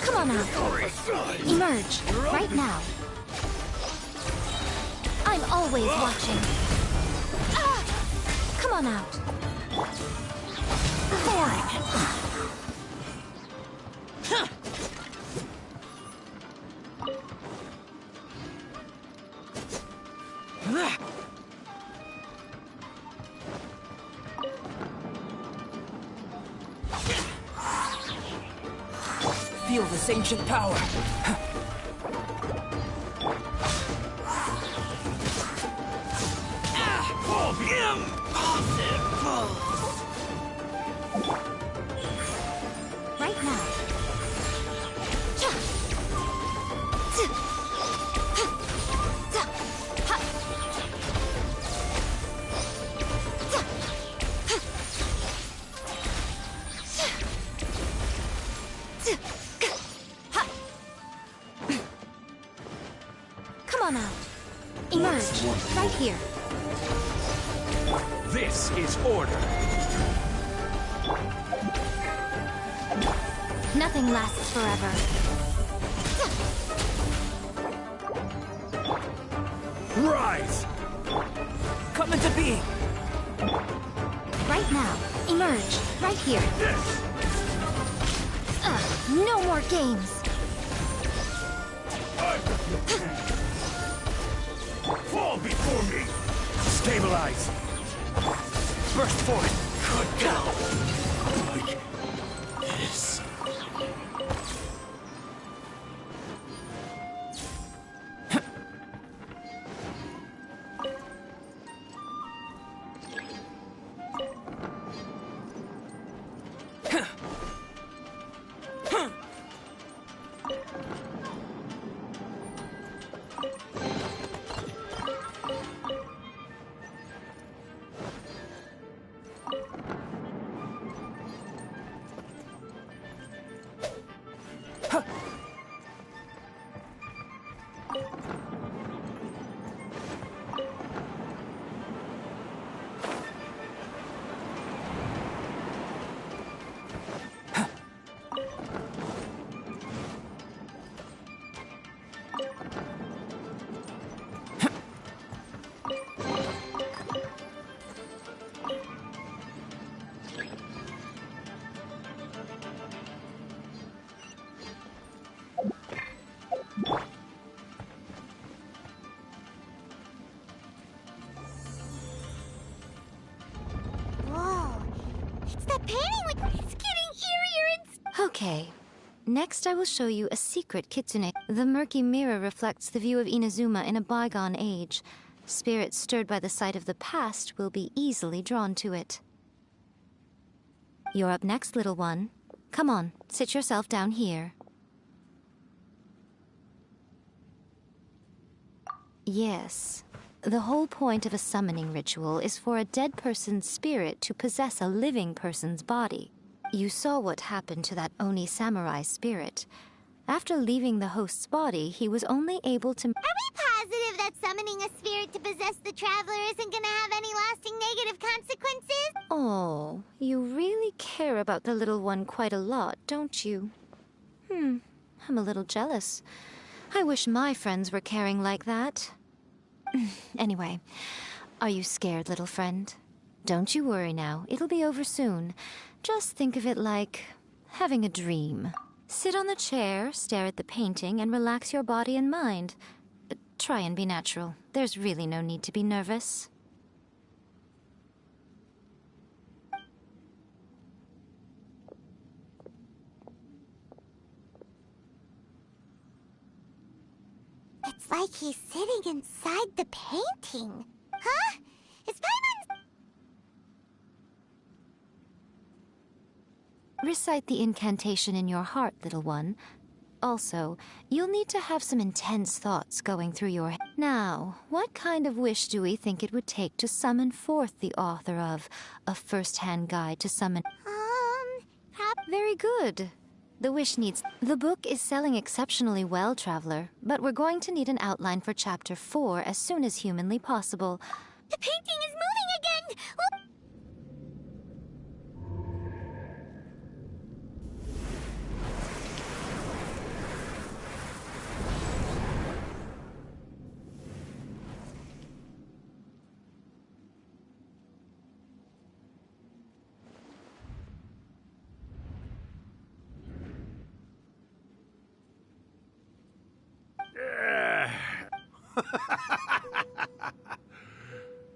Come on out. Emerge, right now. I'm always watching. Ah! Come on out. Feel this ancient power. Right now. Come on out. Emerge, right here. This is order. Nothing lasts forever. Rise! Come into being! Right now. Emerge, right here. No more games. Fall before me! Stabilize! Burst forth! Good go! Like this. Okay. Next, I will show you a secret kitsune. The murky mirror reflects the view of Inazuma in a bygone age. Spirits stirred by the sight of the past will be easily drawn to it. You're up next, little one. Come on, sit yourself down here. Yes. The whole point of a summoning ritual is for a dead person's spirit to possess a living person's body. You saw what happened to that Oni samurai spirit. After leaving the host's body, he was only able to... Are we positive that summoning a spirit to possess the traveler isn't gonna have any lasting negative consequences? Oh, you really care about the little one quite a lot, don't you? I'm a little jealous. I wish my friends were caring like that. Anyway, are you scared, little friend? Don't you worry now, it'll be over soon. Just think of it like having a dream. Sit on the chair, stare at the painting, and relax your body and mind. Try and be natural. There's really no need to be nervous. It's like he's sitting inside the painting. Huh? Is Paimon... Recite the incantation in your heart, little one. Also, you'll need to have some intense thoughts going through your head. Now, what kind of wish do we think it would take to summon forth the author of A First-Hand Guide to Summon... Prob... Very good. The wish needs... The book is selling exceptionally well, Traveler, but we're going to need an outline for Chapter 4 as soon as humanly possible. The painting is moving again!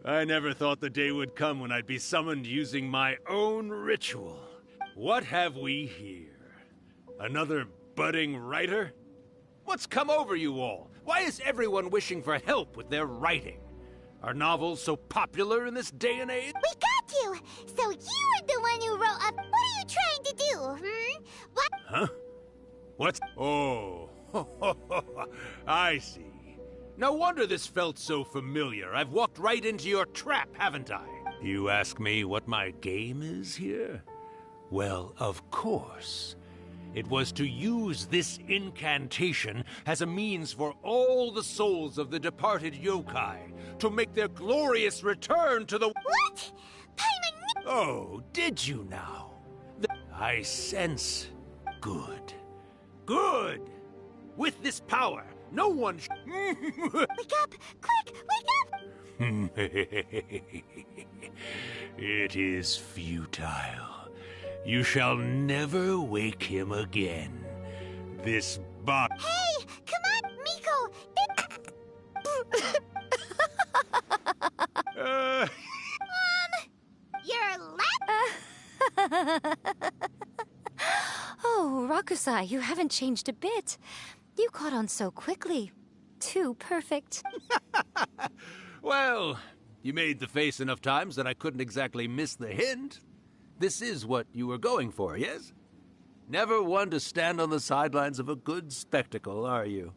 I never thought the day would come when I'd be summoned using my own ritual. What have we here? Another budding writer? What's come over you all? Why is everyone wishing for help with their writing? Are novels so popular in this day and age? We got you! So you were the one who wrote up. What are you trying to do, What? Huh? What's... Oh, I see. No wonder this felt so familiar. I've walked right into your trap, haven't I? You ask me what my game is here? Well, of course. It was to use this incantation as a means for all the souls of the departed yokai to make their glorious return to the... What? Paimon... Oh, did you now? I sense... Good. Good! With this power, no one Wake up! Quick, wake up! It is futile. You shall never wake him again. This bot... Hey! Come on, Miko! You're Oh, Rakusai, you haven't changed a bit. You caught on so quickly. Too perfect. Well, you made the face enough times that I couldn't exactly miss the hint. This is what you were going for, yes? Never one to stand on the sidelines of a good spectacle, are you?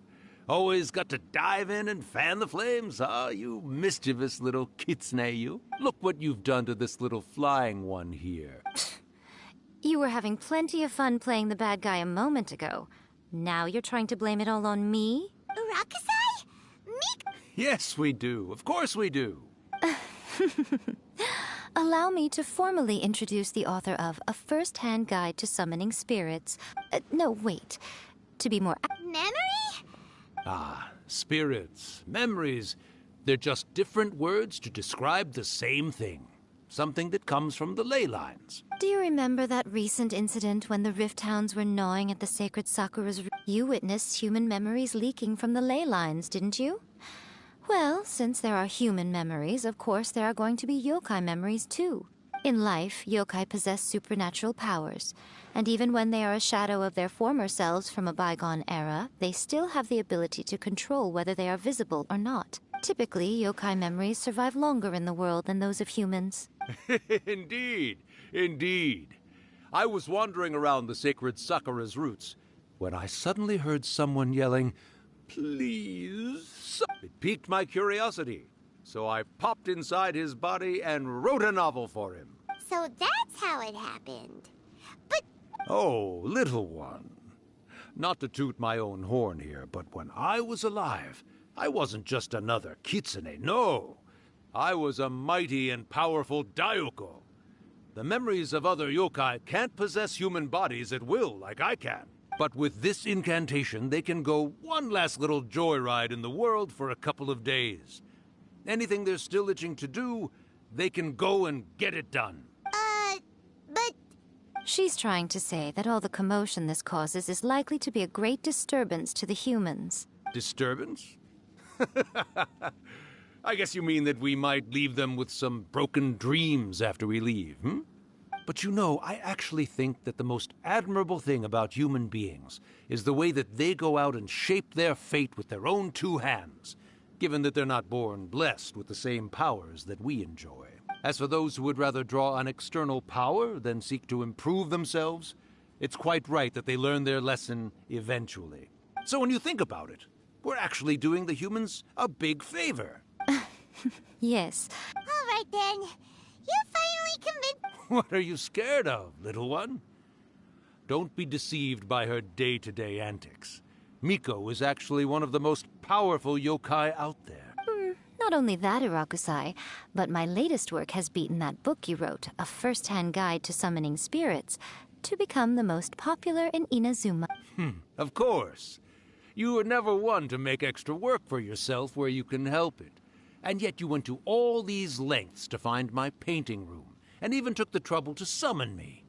Always got to dive in and fan the flames, huh? You mischievous little kitsune, you. Look what you've done to this little flying one here. You were having plenty of fun playing the bad guy a moment ago. Now you're trying to blame it all on me? Rakusai? Miko? Yes, we do. Of course we do. Allow me to formally introduce the author of A First-Hand Guide to Summoning Spirits. No, wait. To be more... Memory? Ah, spirits, memories. They're just different words to describe the same thing. Something that comes from the ley lines. Do you remember that recent incident when the Rift Hounds were gnawing at the sacred Sakura's... You witnessed human memories leaking from the ley lines, didn't you? Well, since there are human memories, of course there are going to be yokai memories too. In life, yokai possess supernatural powers, and even when they are a shadow of their former selves from a bygone era, they still have the ability to control whether they are visible or not. Typically, yokai memories survive longer in the world than those of humans. Indeed, indeed. I was wandering around the sacred Sakura's roots when I suddenly heard someone yelling, "Please." It piqued my curiosity, so I popped inside his body and wrote a novel for him. So that's how it happened. But... Oh, little one. Not to toot my own horn here, but when I was alive, I wasn't just another kitsune, no. I was a mighty and powerful Daiyoko. The memories of other yokai can't possess human bodies at will like I can. But with this incantation, they can go one last little joyride in the world for a couple of days. Anything they're still itching to do, they can go and get it done. But... She's trying to say that all the commotion this causes is likely to be a great disturbance to the humans. Disturbance? I guess you mean that we might leave them with some broken dreams after we leave, hmm? But you know, I actually think that the most admirable thing about human beings is the way that they go out and shape their fate with their own two hands, given that they're not born blessed with the same powers that we enjoy. As for those who would rather draw on external power than seek to improve themselves, it's quite right that they learn their lesson eventually. So when you think about it, we're actually doing the humans a big favor. Yes. All right, then. You finally convinced... What are you scared of, little one? don't be deceived by her day-to-day antics. Miko is actually one of the most powerful yokai out there. Not only that, Irakusai, but my latest work has beaten that book you wrote, A First-Hand Guide to Summoning Spirits, to become the most popular in Inazuma. Of course. You were never one to make extra work for yourself where you can help it. And yet you went to all these lengths to find my painting room, and even took the trouble to summon me.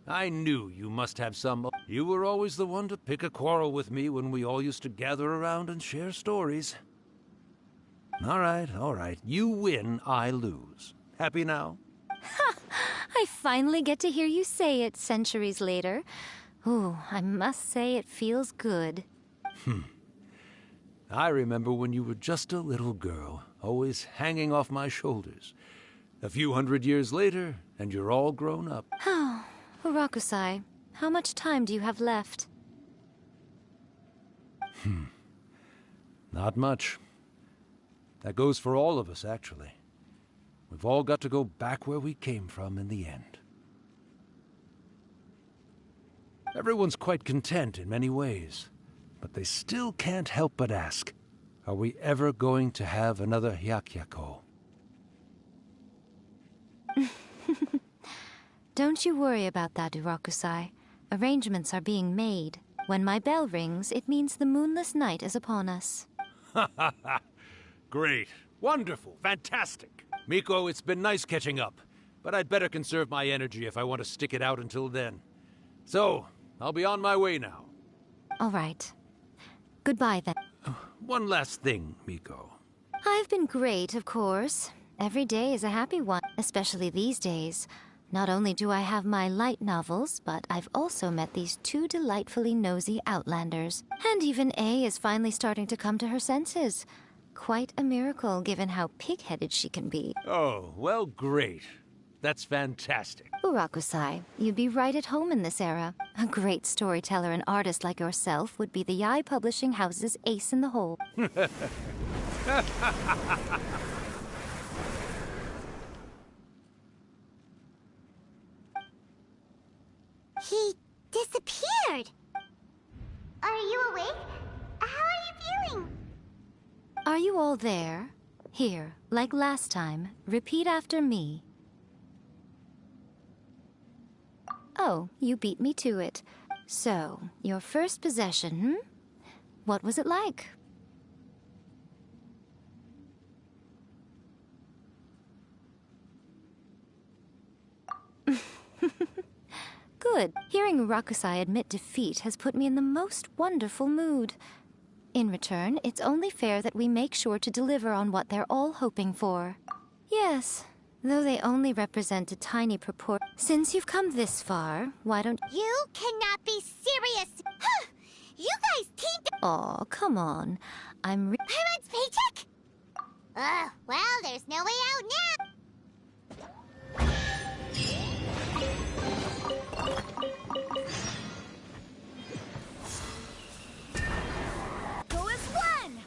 I knew you must have some... You were always the one to pick a quarrel with me when we all used to gather around and share stories. All right. You win, I lose. Happy now? I finally get to hear you say it centuries later. Ooh, I must say it feels good. I remember when you were just a little girl, always hanging off my shoulders. A few hundred years later, and you're all grown up. Oh, Urakusai, how much time do you have left? Not much. That goes for all of us, actually. We've all got to go back where we came from in the end. Everyone's quite content in many ways, but they still can't help but ask, are we ever going to have another Hyakyako? Don't you worry about that, Urakusai. Arrangements are being made. When my bell rings, it means the moonless night is upon us. Great. Wonderful. Fantastic. Miko, it's been nice catching up, but I'd better conserve my energy if I want to stick it out until then. So, I'll be on my way now. All right. Goodbye, then. One last thing, Miko. I've been great, of course. Every day is a happy one, especially these days. Not only do I have my light novels, but I've also met these two delightfully nosy outlanders. And even A is finally starting to come to her senses. Quite a miracle, given how pig-headed she can be. Oh, well, great. That's fantastic. Urakusai, you'd be right at home in this era. A great storyteller and artist like yourself would be the Yae Publishing House's ace in the hole. He disappeared. Are you awake? How are you feeling? Are you all there? Here, like last time, repeat after me. Oh, you beat me to it. So, your first possession, What was it like? Good. Hearing Rakusai admit defeat has put me in the most wonderful mood. In return, it's only fair that we make sure to deliver on what they're all hoping for. Yes, though they only represent a tiny proportion. Since you've come this far, why don't... You cannot be serious! You guys teamed... Aw, come on. Paimon paycheck? Well, there's no way out now! Go as one!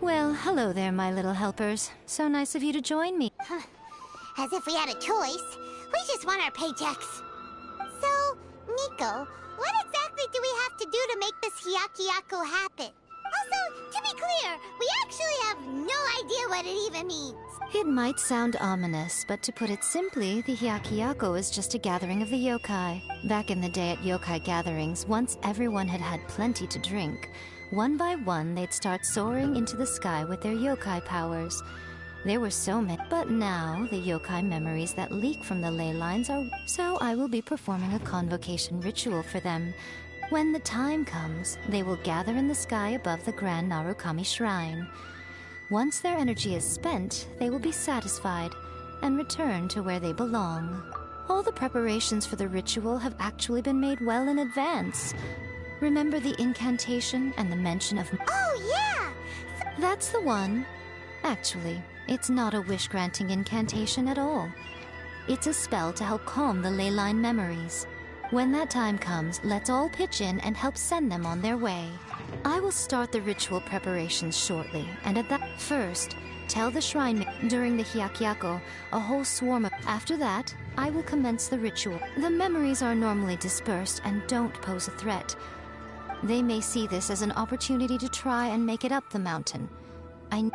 Well, hello there, my little helpers. So nice of you to join me. As if we had a choice. We just want our paychecks. So, Miko, what exactly do we have to do to make this Hyakyako happen? Also, to be clear, we actually have no idea what it even means. It might sound ominous, but to put it simply, the Hyakyako is just a gathering of the yokai. Back in the day at yokai gatherings, once everyone had had plenty to drink, one by one they'd start soaring into the sky with their yokai powers. There were so many, but now the yokai memories that leak from the ley lines are... So I will be performing a convocation ritual for them. When the time comes, they will gather in the sky above the Grand Narukami Shrine. Once their energy is spent, they will be satisfied and return to where they belong. All the preparations for the ritual have actually been made well in advance. Remember the incantation and the mention of... Oh, yeah! That's the one. Actually, it's not a wish-granting incantation at all. It's a spell to help calm the ley line memories. When that time comes, let's all pitch in and help send them on their way. I will start the ritual preparations shortly, and at that... First, tell the shrine during the Hyakyako, a whole swarm of... After that, I will commence the ritual. The memories are normally dispersed and don't pose a threat. They may see this as an opportunity to try and make it up the mountain. Alright,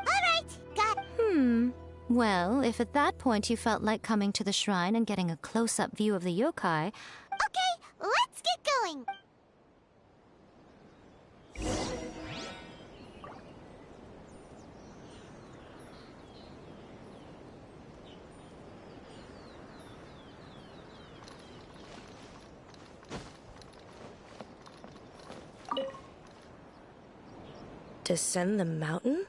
got it. Well, if at that point you felt like coming to the shrine and getting a close-up view of the yokai... Okay, let's get going. Descend the mountain?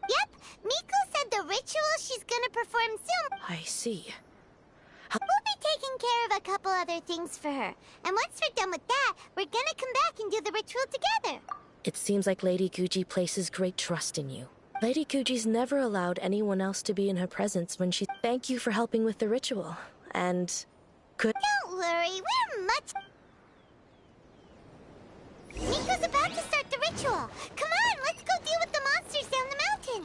Yep, Miko said the ritual she's gonna perform soon. I see. We'll be taking care of a couple other things for her. And once we're done with that, we're gonna come back and do the ritual together. It seems like Lady Guji places great trust in you. Lady Guji's never allowed anyone else to be in her presence when she... Thank you for helping with the ritual. And... Don't worry, we're much... Miko's about to start the ritual. Come on, let's go deal with the monsters down the mountain.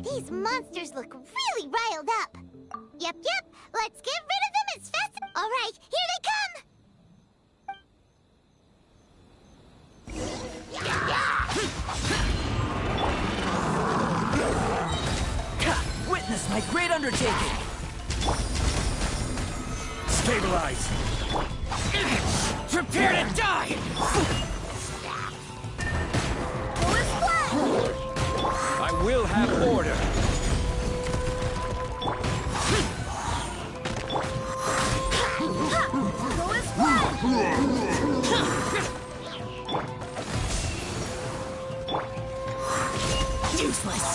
These monsters look really riled up. Yep, let's get rid of them as fast as... All right, here they come! Witness my great undertaking! Stabilize! Prepare to die! I will have order. Useless.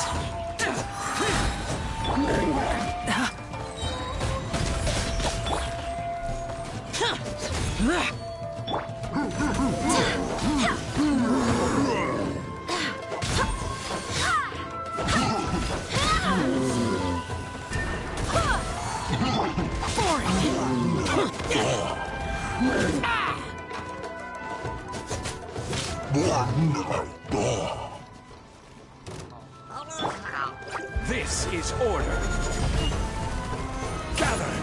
This is order. Gather.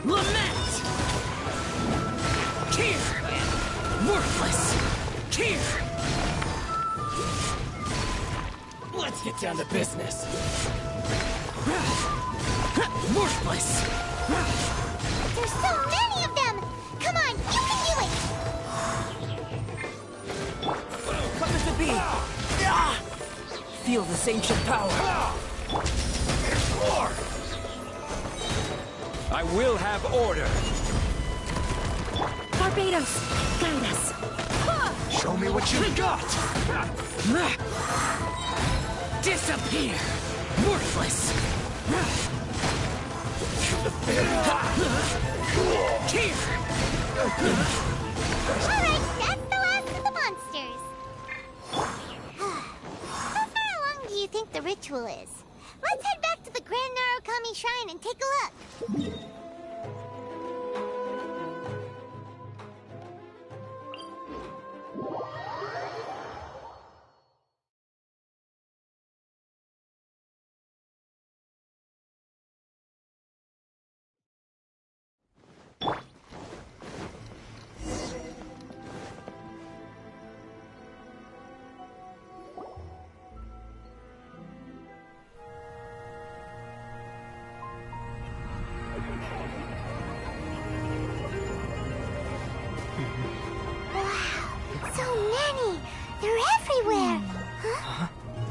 Lament! Tear! Worthless! Tear! Let's get down to business. Worthless! There's so many of them! Come on, you can do it! Come as it be! Feel this ancient power! I will have order. Barbados, guide us. Show me what you got. Disappear! Worthless! Alright, that's the last of the monsters. How far along do you think the ritual is? Let's head back to the Grand Narukami Shrine and take a look.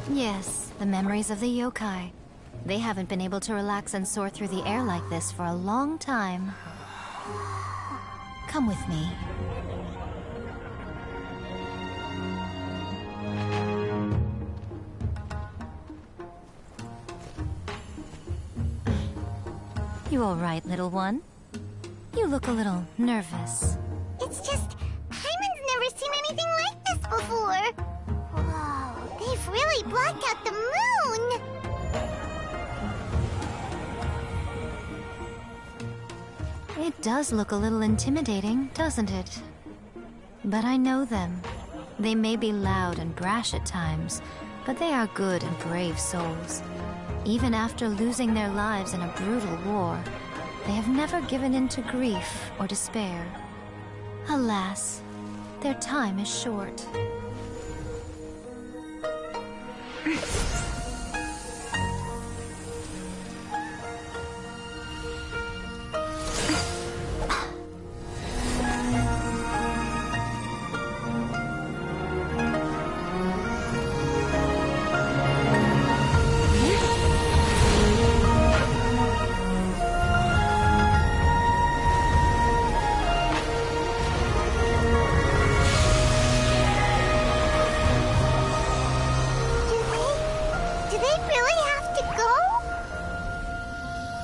Yes, the memories of the yokai. They haven't been able to relax and soar through the air like this for a long time. Come with me. You all right, little one? You look a little nervous. It's just, Hyman's never seen anything like this before. Whoa, they've really blocked out the moon! It does look a little intimidating, doesn't it? But I know them. They may be loud and brash at times, but they are good and brave souls. Even after losing their lives in a brutal war, they have never given in to grief or despair. Alas, their time is short.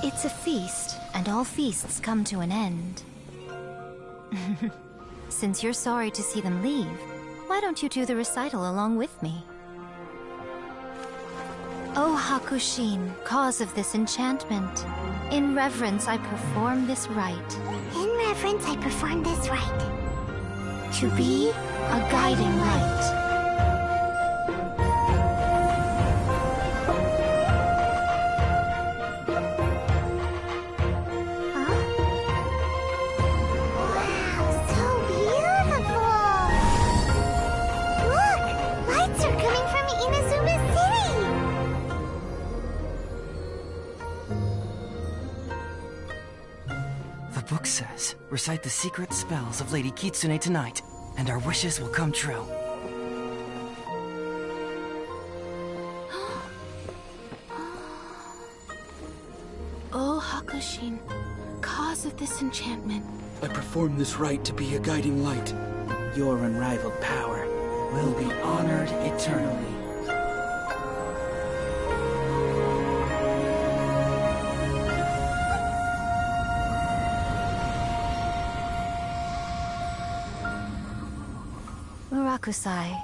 It's a feast, and all feasts come to an end. Since you're sorry to see them leave, why don't you do the recital along with me? O Hakushin, cause of this enchantment, in reverence I perform this rite. In reverence I perform this rite. To be a guiding light. The book says, recite the secret spells of Lady Kitsune tonight, and our wishes will come true. O Hakushin, cause of this enchantment. I perform this rite to be a guiding light. Your unrivaled power will be honored eternally. Murakusai,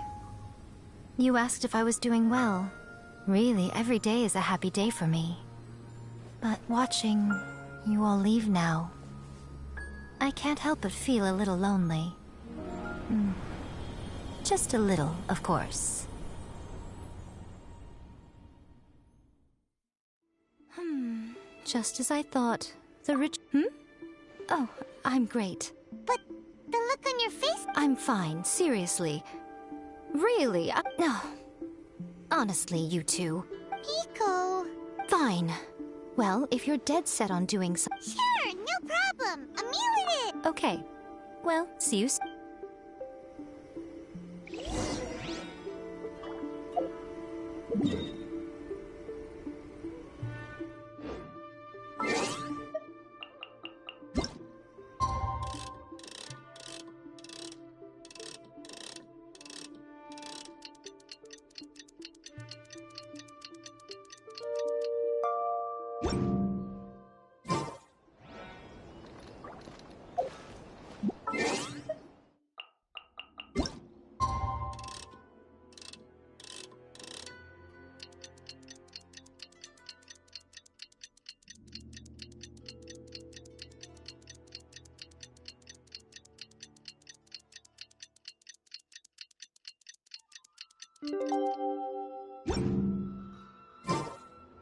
you asked if I was doing well. Really, every day is a happy day for me. But watching you all leave now, I can't help but feel a little lonely. Just a little, of course. Just as I thought. The rich... Oh, I'm great. But the look on your face... I'm fine, seriously. Really, no. Honestly, you two. Pico... Fine. Well, if you're dead set on doing so... Sure, no problem. I'm with it. Okay. Well, see you soon.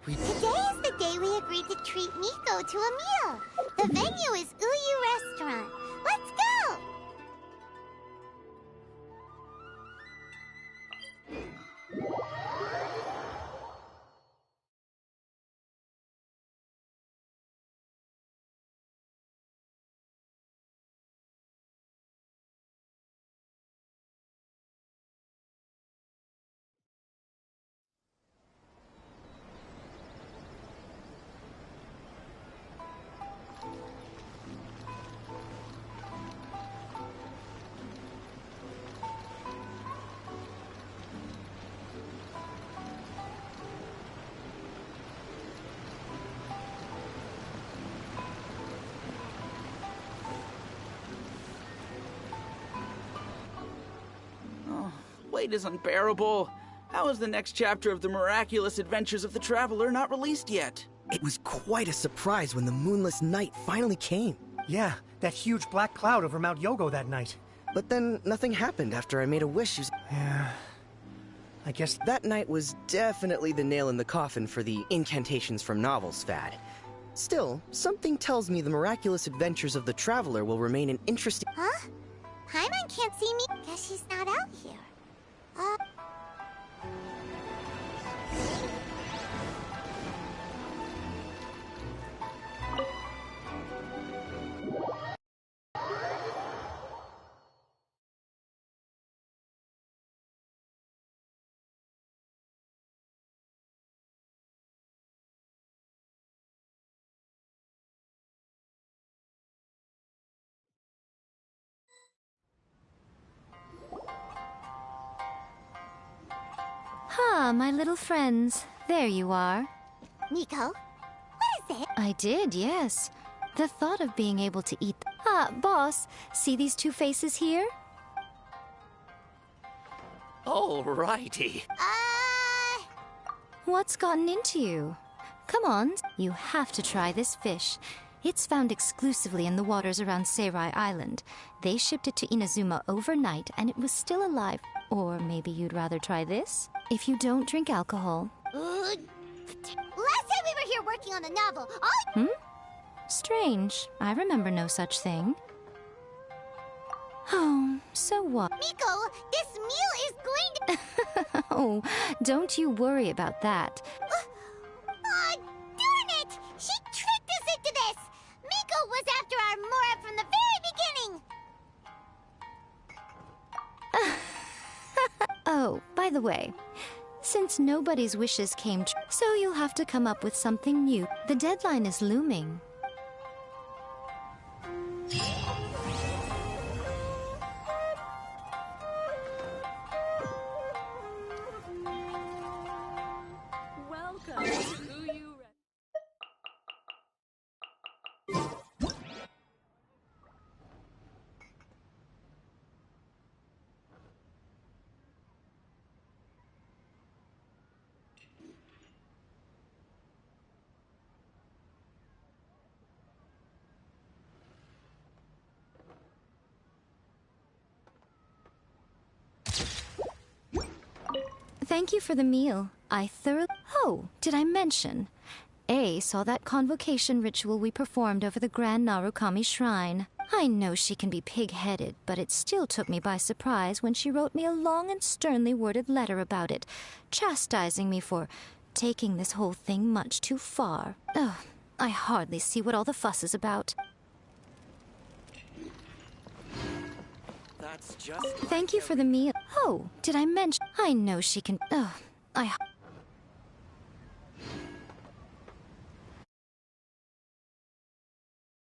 Today is the day we agreed to treat Miko to a meal. The venue is Uyu Restaurant. Let's go! Wait is unbearable. How is the next chapter of the miraculous adventures of the Traveler not released yet? It was quite a surprise when the moonless night finally came. Yeah, that huge black cloud over Mount Yogo that night. But then nothing happened after I made a wish. Yeah. I guess that night was definitely the nail in the coffin for the incantations from novels fad. Still, something tells me the miraculous adventures of the Traveler will remain an interesting... Huh? Paimon can't see me. Guess she's not out here. Ah, my little friends. There you are. Miko, what is it? I did, yes. The thought of being able to eat... Ah, boss, see these two faces here? Alrighty. What's gotten into you? Come on, you have to try this fish. It's found exclusively in the waters around Seirai Island. They shipped it to Inazuma overnight and it was still alive. Or maybe you'd rather try this? If you don't drink alcohol. Last time we were here working on the novel, Strange. I remember no such thing. Oh, so what? Miko, this meal is going to... Oh, don't you worry about that. Darn it! She tricked us into this! Miko was after our Mora from the very beginning! Oh, by the way, since nobody's wishes came true, so you'll have to come up with something new. The deadline is looming. Welcome to Uyu. Thank you for the meal. I thoroughly... Oh, did I mention? A saw that convocation ritual we performed over the Grand Narukami Shrine. I know she can be pig-headed, but it still took me by surprise when she wrote me a long and sternly worded letter about it, chastising me for taking this whole thing much too far. Ugh, I hardly see what all the fuss is about. That's just... Thank you for the meal. Oh, did I mention? I know she can... Ugh,